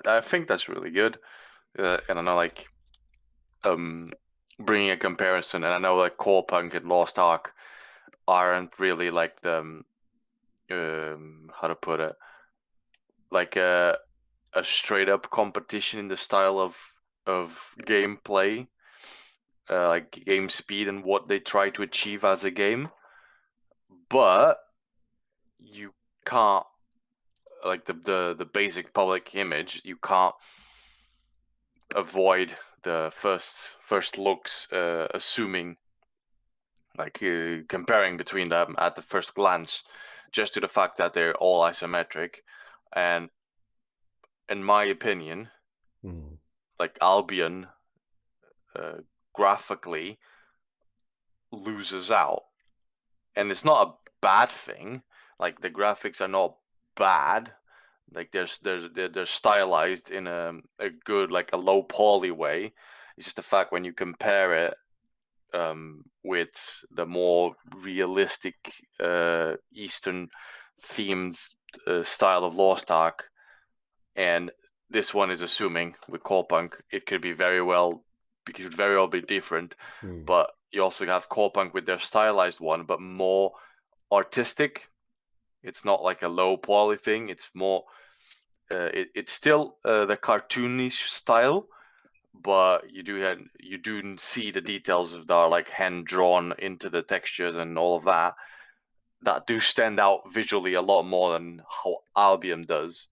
I think that's really good. And I know, like, bringing a comparison, and I know like Core Punk and Lost Ark aren't really like the how to put it, like a straight up competition in the style of gameplay, like game speed and what they try to achieve as a game. But you can't, like the basic public image, you can't avoid the first looks, assuming, like, comparing between them at the first glance, just to the fact that they're all isometric. And in my opinion, like Albion graphically loses out, and it's not a bad thing. Like the graphics are not bad. Like they're stylized in a good, like a low poly way. It's just the fact when you compare it with the more realistic Eastern themed style of Lost Ark, and this one is assuming with Core Punk, it could very well be different. But you also have Core Punk with their stylized one, but more artistic. It's not like a low poly thing. It's more it's still the cartoonish style, but you do see the details that are like hand drawn into the textures and all of that do stand out visually a lot more than how Albion does.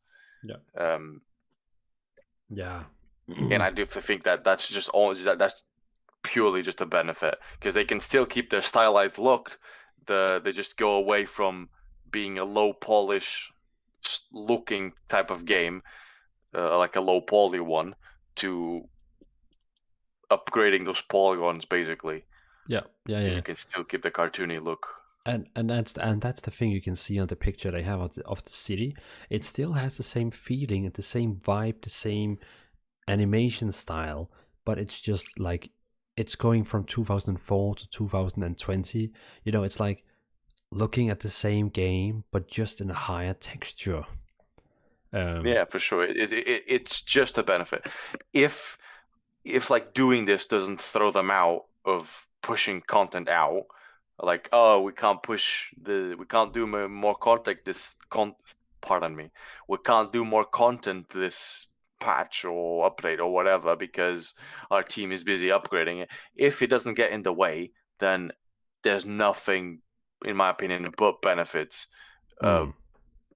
Yeah. And I do think that that's purely just a benefit, because they can still keep their stylized look. They just go away from being a low polish looking type of game, like a low poly one, to upgrading those polygons basically. Yeah. You can still keep the cartoony look. And that's the thing you can see on the picture they have of the city. It still has the same feeling and the same vibe, the same animation style, but it's just like it's going from 2004 to 2020. You know, it's like looking at the same game, but just in a higher texture. Yeah, for sure. It's just a benefit. If like doing this doesn't throw them out of pushing content out, like, oh, we can't do more content pardon me, we can't do more content this patch or update or whatever because our team is busy upgrading it. If it doesn't get in the way, then there's nothing, in my opinion, but benefits. Hmm.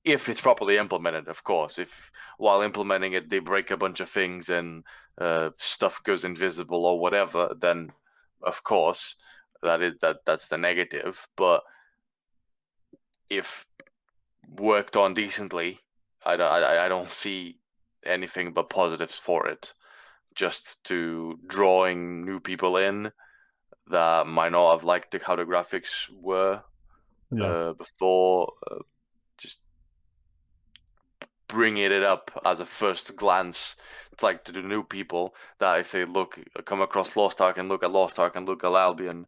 If it's properly implemented, of course. If while implementing it they break a bunch of things and stuff goes invisible or whatever, then of course that's the negative. But if worked on decently, I don't see anything but positives for it. Just to drawing new people in that might not have liked how the graphics were Yeah. before. Just bringing it up as a first glance, like to the new people, that if they come across Lost Ark and look at Lost Ark and look at Albion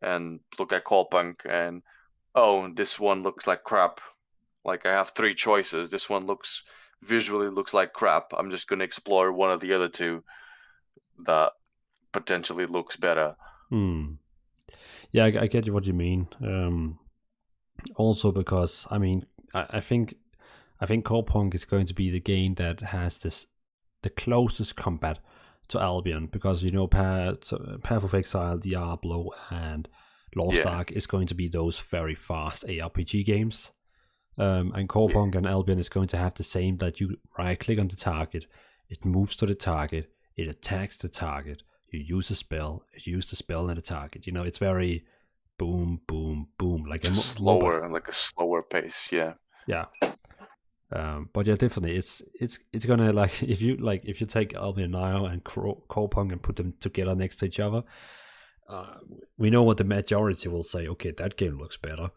and look at Corpunk and, oh, this one looks like crap. Like I have three choices. This one visually looks like crap. I'm just gonna explore one of the other two that potentially looks better. Hmm. Yeah, I get what you mean. Also because I think Corpunk is going to be the game that has the closest combat to Albion, because Path of Exile, Diablo, and Lost Yeah, Ark is going to be those very fast ARPG games. And yeah, Corpunk and Albion is going to have the same, that you right click on the target, it moves to the target, it attacks the target, you use a spell, it uses the spell and the target. It's very boom, boom, boom, like a MOBA. slower, like a slower pace. Yeah, Yeah. But yeah, definitely, it's gonna, like, if you take Albion now and Corpunk and put them together next to each other, we know what the majority will say. Okay, that game looks better.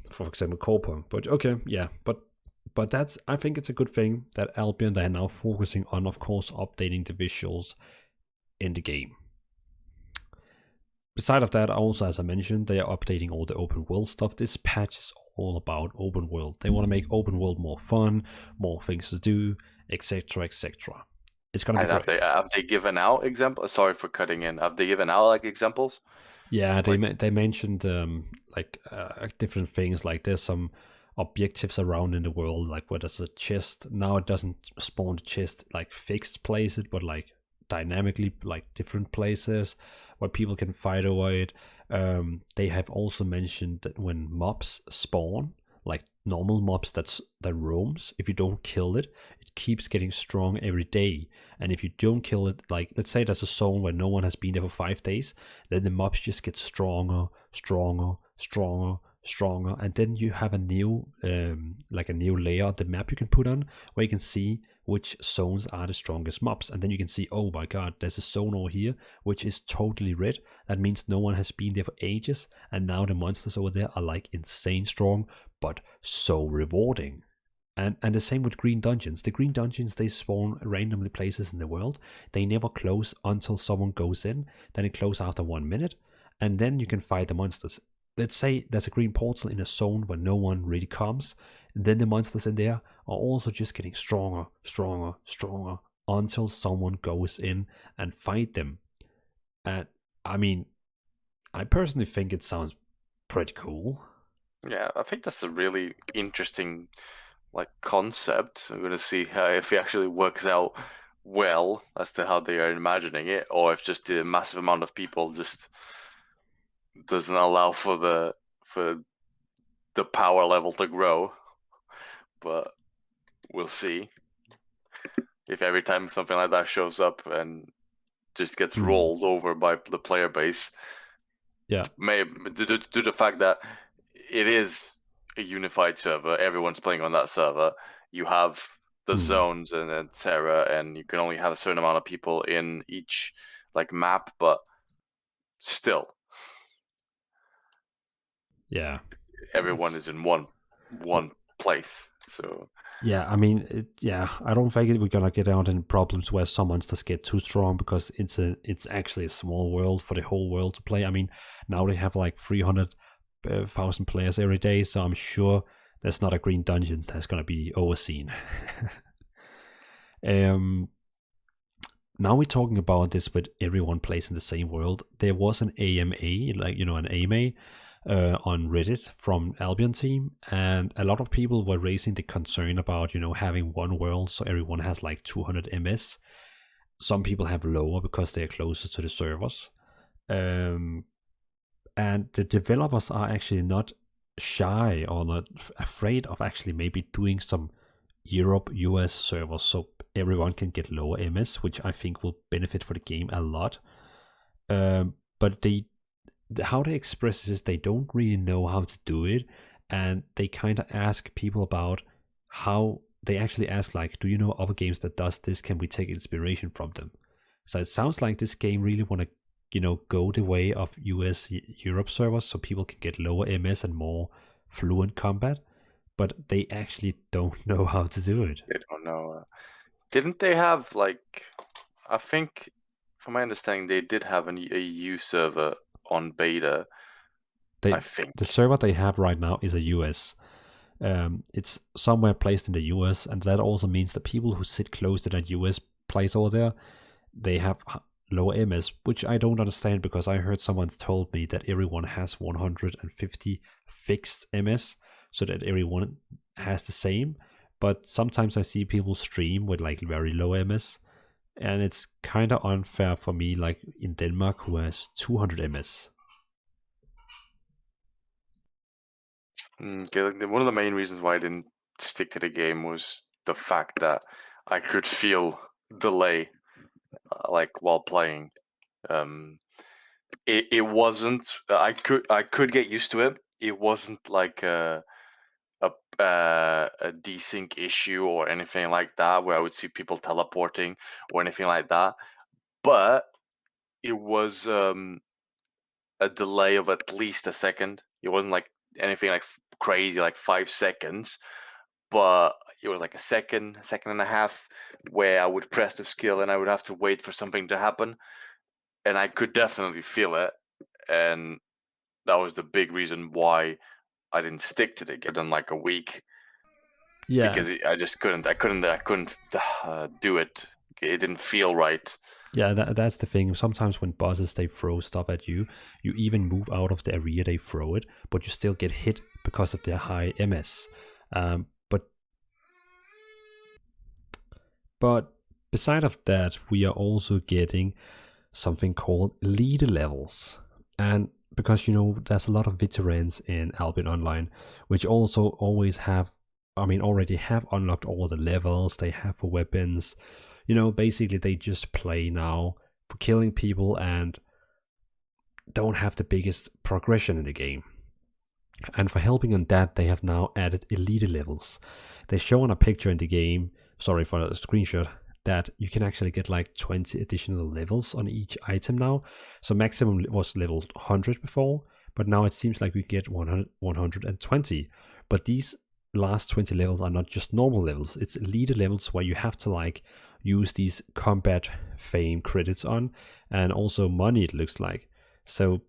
For example, Corpunk. But okay, yeah, but that's, I think it's a good thing that Albion, they are now focusing on, of course, updating the visuals in the game. Beside of that, also, as I mentioned, they are updating all the open world stuff. This patch is all about open world. They want to make open world more fun, more things to do, etc., etc. It's gonna be and great. have they given out examples? Sorry for cutting in. Have they given out like examples? Yeah, Like, they mentioned different things. Like, there's some objectives around in the world, like where there's a chest. Now it doesn't spawn the chest like fixed places, but like dynamically, like different places where people can fight over it. They have also mentioned that when mobs spawn, like normal mobs that roams, if you don't kill it, it keeps getting strong every day. And if you don't kill it, like let's say there's a zone where no one has been there for 5 days, then the mobs just get stronger, stronger, stronger, stronger, and then you have a new like a new layer of the map you can put on, where you can see which zones are the strongest mobs. And then you can see, oh my god, there's a zone over here which is totally red. That means no one has been there for ages, and now the monsters over there are like insane strong, but so rewarding. And the same with green dungeons. The green dungeons, they spawn randomly places in the world. They never close until someone goes in. Then it closes after 1 minute, and then you can fight the monsters. Let's say there's a green portal in a zone where no one really comes. And then the monsters in there are also just getting stronger, stronger, stronger, until someone goes in and fight them. And I mean, I personally think it sounds pretty cool. yeah, I think that's a really interesting like concept. We're gonna see if it actually works out well as to how they are imagining it, or if just the massive amount of people just doesn't allow for the power level to grow. But we'll see if every time something like that shows up and just gets rolled over by the player base. Yeah. Maybe due to the fact that it is a unified server, everyone's playing on that server. You have the zones and etc., and you can only have a certain amount of people in each like map, but still, Yeah. everyone is in one place. So Yeah, I mean, I don't think we're gonna get out in problems where some monsters get too strong, because it's actually a small world for the whole world to play. I mean, now they have like 300 1,000 players every day, so I'm sure there's not a green dungeons that's going to be overseen. Now we're talking about this with everyone plays in the same world. There was an AMA, like, an AMA on Reddit from Albion team, and a lot of people were raising the concern about, having one world so everyone has like 200 MS. Some people have lower because they are closer to the servers. And the developers are actually not shy or not afraid of actually maybe doing some Europe, US servers so everyone can get lower MS, which I think will benefit for the game a lot. But how they express this is they don't really know how to do it, and they kind of ask people about how they actually ask, like, do you know other games that does this? Can we take inspiration from them? So it sounds like this game really want to go the way of US Europe servers so people can get lower MS and more fluent combat, but they actually don't know how to do it. They don't know. Didn't they have I think, from my understanding, they did have a EU server on beta. I think the server they have right now is a US. It's somewhere placed in the US, and that also means that people who sit close to that US place over there, they have lower MS, which I don't understand because I heard someone told me that everyone has 150 fixed MS, so that everyone has the same. But sometimes I see people stream with like very low MS, and it's kind of unfair for me, like in Denmark, who has 200 MS. one of the main reasons why I didn't stick to the game was the fact that I could feel delay, like while playing. It wasn't. I could get used to it. It wasn't like a desync issue or anything like that, where I would see people teleporting or anything like that. But it was a delay of at least a second. It wasn't like anything like crazy, like 5 seconds, but it was like a second and a half, where I would press the skill and I would have to wait for something to happen, and I could definitely feel it, and that was the big reason why I didn't stick to the game in like a week. Yeah, because I just couldn't. I couldn't do it. It didn't feel right. yeah, that's the thing. Sometimes when bosses they throw stuff at you, you even move out of the area they throw it, but you still get hit because of their high MS. But beside of that, we are also getting something called leader levels, and because there's a lot of veterans in Albion Online, which also always have, already have unlocked all the levels they have for weapons. Basically they just play now for killing people and don't have the biggest progression in the game. And for helping on that, they have now added elite levels. They show on a picture in the game, sorry for the screenshot, that you can actually get like 20 additional levels on each item now. So maximum was level 100 before, but now it seems like we get 120. But these last 20 levels are not just normal levels, it's elite levels where you have to like use these combat fame credits on, and also money, it looks like. So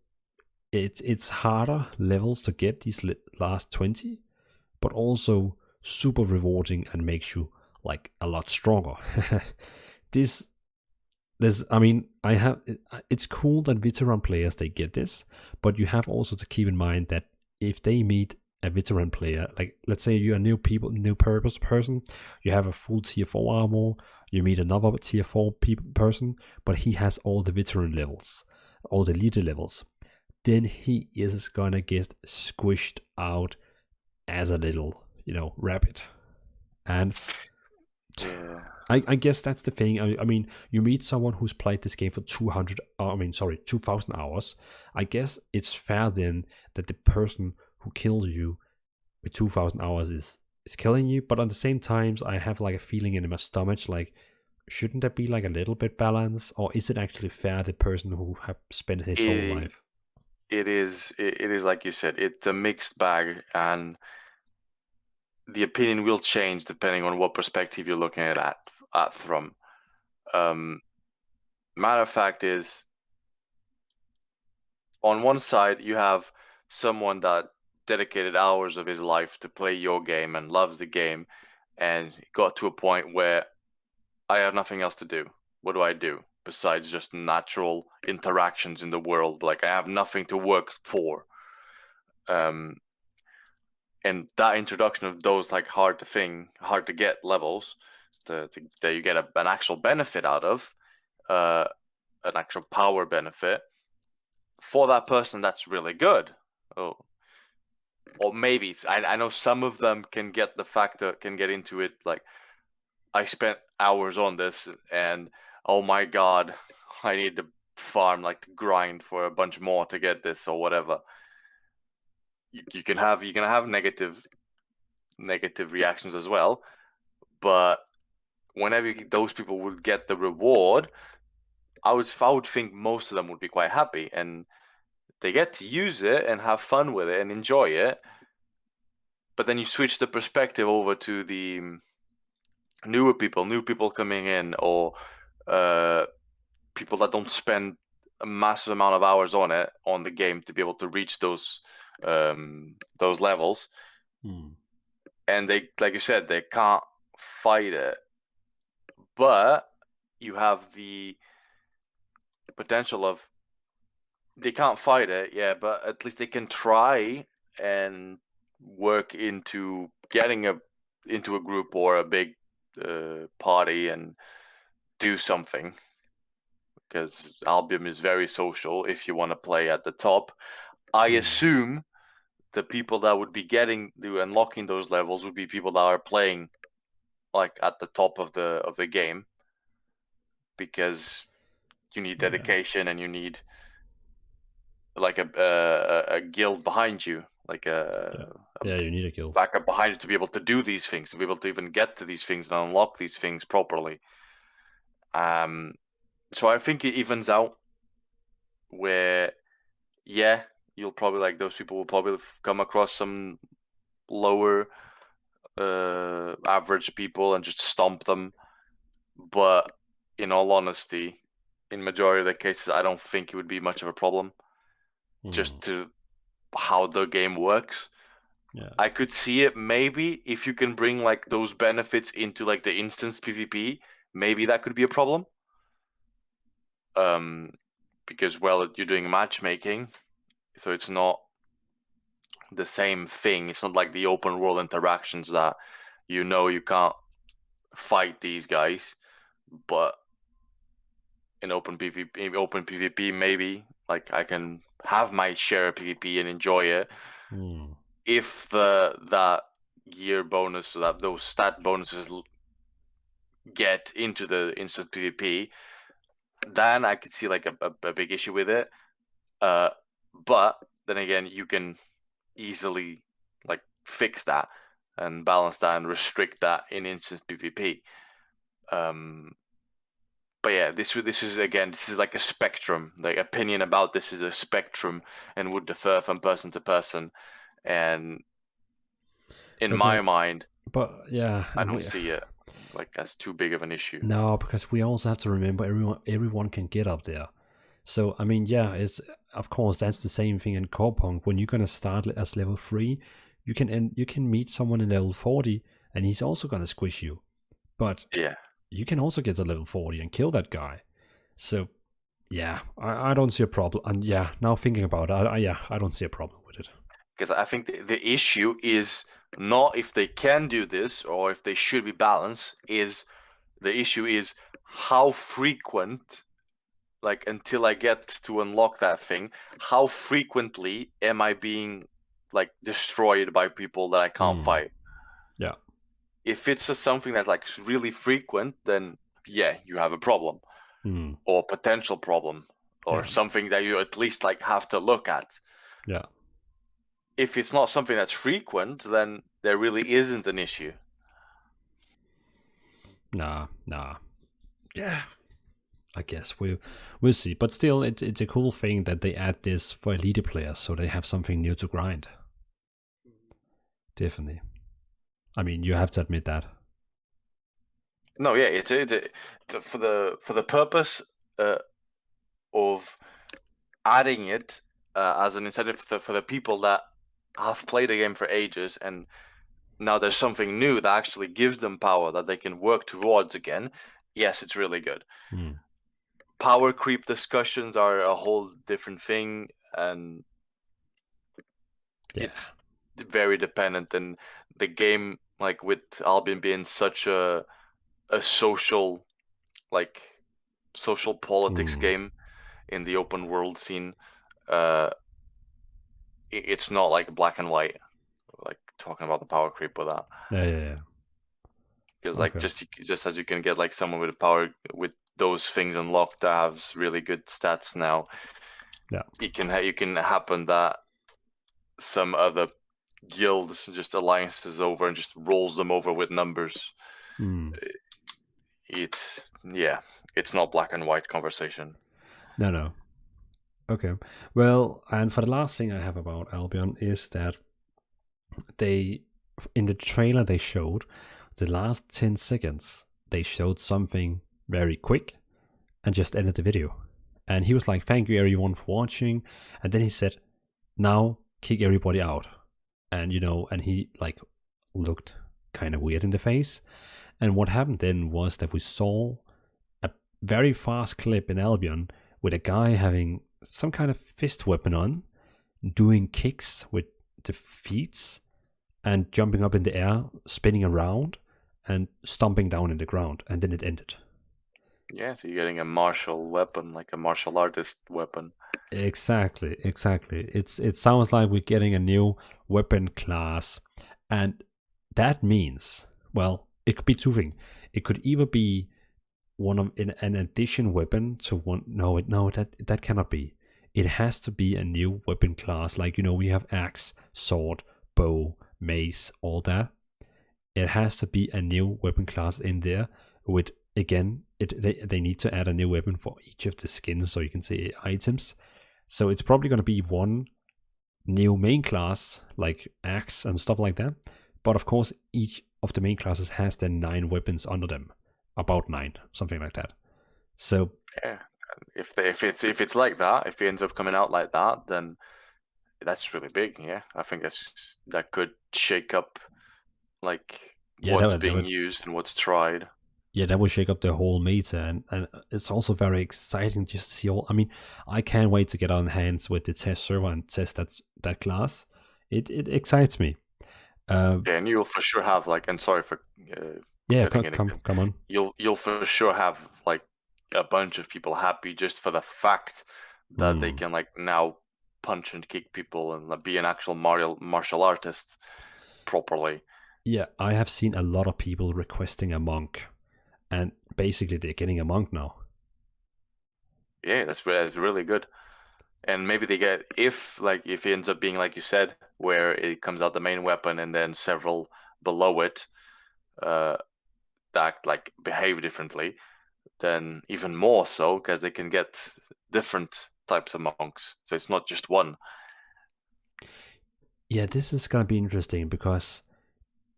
it's harder levels to get these last 20, but also super rewarding and makes you like a lot stronger. It's cool that veteran players they get this, but you have also to keep in mind that if they meet a veteran player, like let's say you're a new person, you have a full tier 4 armor, you meet another tier 4 person, but he has all the veteran levels, all the leader levels, then he is gonna get squished out as a little, rabbit. And Yeah. I guess that's the thing. I mean, you meet someone who's played this game for 2,000 hours. I guess it's fair then that the person who killed you with 2,000 hours is killing you. But at the same time, I have like a feeling in my stomach, like, shouldn't there be like a little bit balance, or is it actually fair the person who have spent his whole life? It is like you said, it's a mixed bag, and the opinion will change depending on what perspective you're looking at from. Matter of fact is, on one side you have someone that dedicated hours of his life to play your game and loves the game, and got to a point where I have nothing else to do. What do I do besides just natural interactions in the world? Like I have nothing to work for. Um, and that introduction of those like hard to get levels that you get an actual benefit out of, uh, an actual power benefit for that person, that's really good. Oh, or maybe I know some of them can get the factor, can get into it like I spent hours on this and oh my god, I need to farm like to grind for a bunch more to get this or whatever. You can have negative reactions as well, but whenever those people would get the reward, I would think most of them would be quite happy, and they get to use it and have fun with it and enjoy it. But then you switch the perspective over to the new people coming in, or uh, people that don't spend a massive amount of hours on the game to be able to reach those levels, and they, like you said, they can't fight it, but you have the potential of they can't fight it, yeah, but at least they can try and work into getting into a group or a big party and do something, because Albion is very social if you want to play at the top. I assume the people that would be unlocking those levels would be people that are playing like at the top of the game, because you need dedication and you need like a guild behind you, like you need a guild backup behind you to be able to do these things, to be able to even get to these things and unlock these things properly. So I think it evens out where, yeah, you'll probably like those people will probably come across some lower average people and just stomp them. But in all honesty, in majority of the cases, I don't think it would be much of a problem. Just to how the game works. Yeah. I could see it maybe if you can bring like those benefits into like the instance PvP, maybe that could be a problem. Because well, you're doing matchmaking, so it's not the same thing. It's not like the open world interactions that you can't fight these guys, but in open PvP, maybe like I can have my share of PvP and enjoy it. If that gear bonus, so that those stat bonuses get into the instant PvP, then I could see like a big issue with it. But then again, you can easily like fix that and balance that and restrict that in instant PvP. But yeah, this is like a spectrum. Like opinion about this is a spectrum and would differ from person to person. And in my mind, but yeah, I don't see it like as too big of an issue. No, because we also have to remember everyone can get up there. So I mean, yeah, it's of course that's the same thing in Corpunk. When you're gonna start as level 3, you can meet someone in level 40, and he's also gonna squish you. But yeah, you can also get to level 40 and kill that guy. So yeah, I don't see a problem. And yeah, now thinking about it, I don't see a problem with it. Because I think the issue is not if they can do this or if they should be balanced. The issue is how frequent, like until I get to unlock that thing, how frequently am I being like destroyed by people that I can't fight? Yeah. If it's something that's like really frequent, then yeah, you have a problem or potential problem or something that you at least like have to look at. Yeah. If it's not something that's frequent, then there really isn't an issue. Nah. Yeah. I guess we'll see. But still, it's a cool thing that they add this for elite players, so they have something new to grind. Definitely. I mean, you have to admit that. No, yeah, it's for the purpose of adding it as an incentive for the people that have played the game for ages, and now there's something new that actually gives them power that they can work towards again. Yes, it's really good. Mm. Power creep discussions are a whole different thing, and Yeah. it's very dependent. And the game, like with Albion being such a social, like social politics Mm. game in the open world scene, uh, it's not like black and white. Like talking about the power creep with that, Yeah, yeah, yeah. because like Okay. just as you can get like someone with power with those things unlocked that has really good stats now, Yeah. you can happen that some other guilds just alliances over and just rolls them over with numbers. Mm. It's yeah, it's not black and white conversation. No, no. Okay. Well, and for the last thing I have about Albion is that they, in the trailer they showed, the last 10 seconds, they showed something very quick and just ended the video. And he was like, thank you everyone for watching. And then he said, now kick everybody out. And, and he like looked kind of weird in the face. And what happened then was that we saw a very fast clip in Albion with a guy having some kind of fist weapon on, doing kicks with the feet and jumping up in the air, spinning around, and stomping down in the ground. And then it ended. Yeah, so you're getting a martial weapon, like a martial artist weapon. Exactly, exactly. It sounds like we're getting a new weapon class, and that means, well, it could be two things. It could either be one of an addition weapon to one. No, that cannot be. It has to be a new weapon class. Like we have axe, sword, bow, mace, all that. It has to be a new weapon class in there with, again, they need to add a new weapon for each of the skins so you can see items. So it's probably going to be one new main class like axe and stuff like that. But of course, each of the main classes has then 9 weapons under them, about 9, something like that. So Yeah, if it's like that, if it ends up coming out like that, then that's really big. Yeah, I think that could shake up like yeah, what's that being would used and what's tried. yeah, that would shake up the whole meta, and it's also very exciting just to see all. I mean, I can't wait to get on hands with the test server and test that class. It excites me. Yeah, and you'll for sure have like, and sorry for Yeah, cutting it again. come on. You'll for sure have like a bunch of people happy just for the fact that they Hmm. can like now punch and kick people and like, be an actual martial artist properly. Yeah, I have seen a lot of people requesting a monk, and basically they're getting a monk now. Yeah, that's really good. And maybe they get if it ends up being like you said, where it comes out the main weapon and then several below it uh, that like behave differently, then even more so because they can get different types of monks. So it's not just one. Yeah, this is gonna be interesting because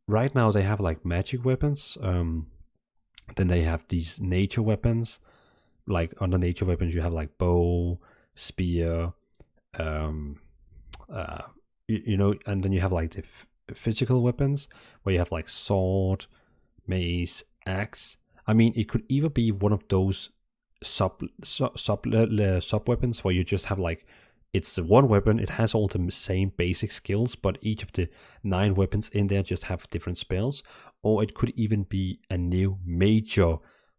right now they have like magic weapons. Then they have these nature weapons. Like under nature weapons, you have like bow, spear, um, uh, and then you have like the physical weapons where you have like sword, mace, axe. I mean, it could either be one of those sub weapons where you just have like it's the one weapon. It has all the same basic skills, but each of the 9 weapons in there just have different spells. Or it could even be a new major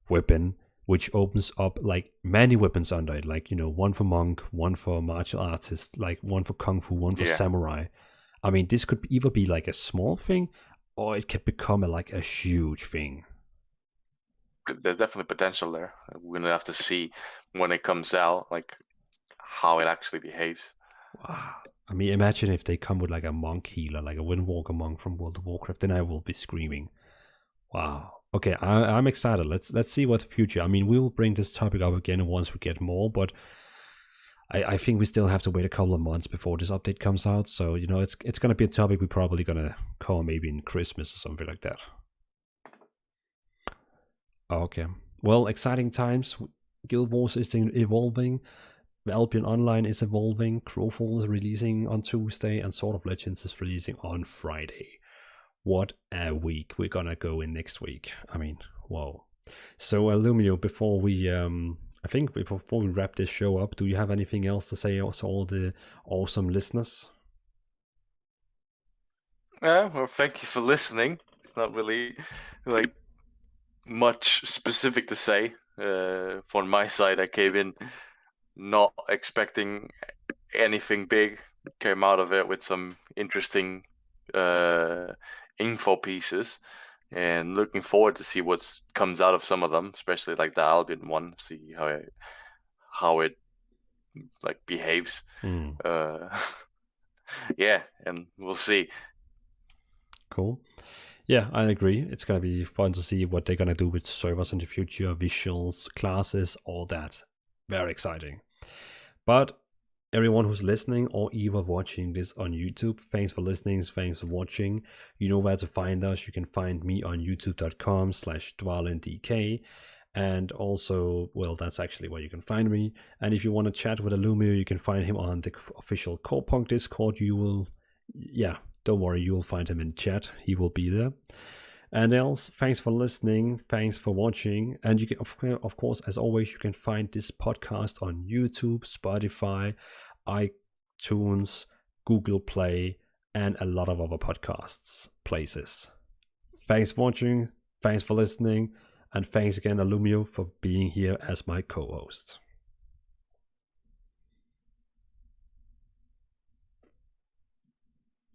weapon which opens up like many weapons under it, like one for monk, one for martial artist, like one for kung fu, one for Yeah, samurai. I mean, this could either be like a small thing, or it could become like a huge thing. there's definitely potential there. We're gonna have to see when it comes out, like how it actually behaves. Wow. I mean, imagine if they come with like a monk healer, like a Windwalker monk from World of Warcraft, then I will be screaming. Wow. Okay, I'm excited. Let's see what the future. I mean, we will bring this topic up again once we get more, but I think we still have to wait a couple of months before this update comes out. So it's gonna be a topic we're probably gonna cover maybe in Christmas or something like that. Okay. Well, exciting times. Guild Wars is evolving. Albion Online is evolving, Crowfall is releasing on Tuesday, and Sword of Legends is releasing on Friday. What a week we're gonna go in next week. I mean, whoa. So, Lumio, before we wrap this show up, do you have anything else to say to all the awesome listeners? Yeah, well, thank you for listening. It's not really like much specific to say. From my side, I came in not expecting anything big. Came out of it with some interesting info pieces, and looking forward to see what comes out of some of them, especially like the Albion one. See how it like behaves. Yeah, and we'll see. Cool. Yeah, I agree. It's going to be fun to see what they're going to do with servers in the future, visuals, classes, all that. Very exciting. But everyone who's listening or even watching this on YouTube, thanks for listening, thanks for watching. You know where to find us. You can find me on youtube.com/DvalinDK. And also, well, that's actually where you can find me. And if you want to chat with Illumio, you can find him on the official Corepunk Discord. Don't worry, you will find him in chat. He will be there. And else, thanks for listening. Thanks for watching. And you can, of course, as always, you can find this podcast on YouTube, Spotify, iTunes, Google Play, and a lot of other podcasts places. Thanks for watching. Thanks for listening. And thanks again, Illumio, for being here as my co-host.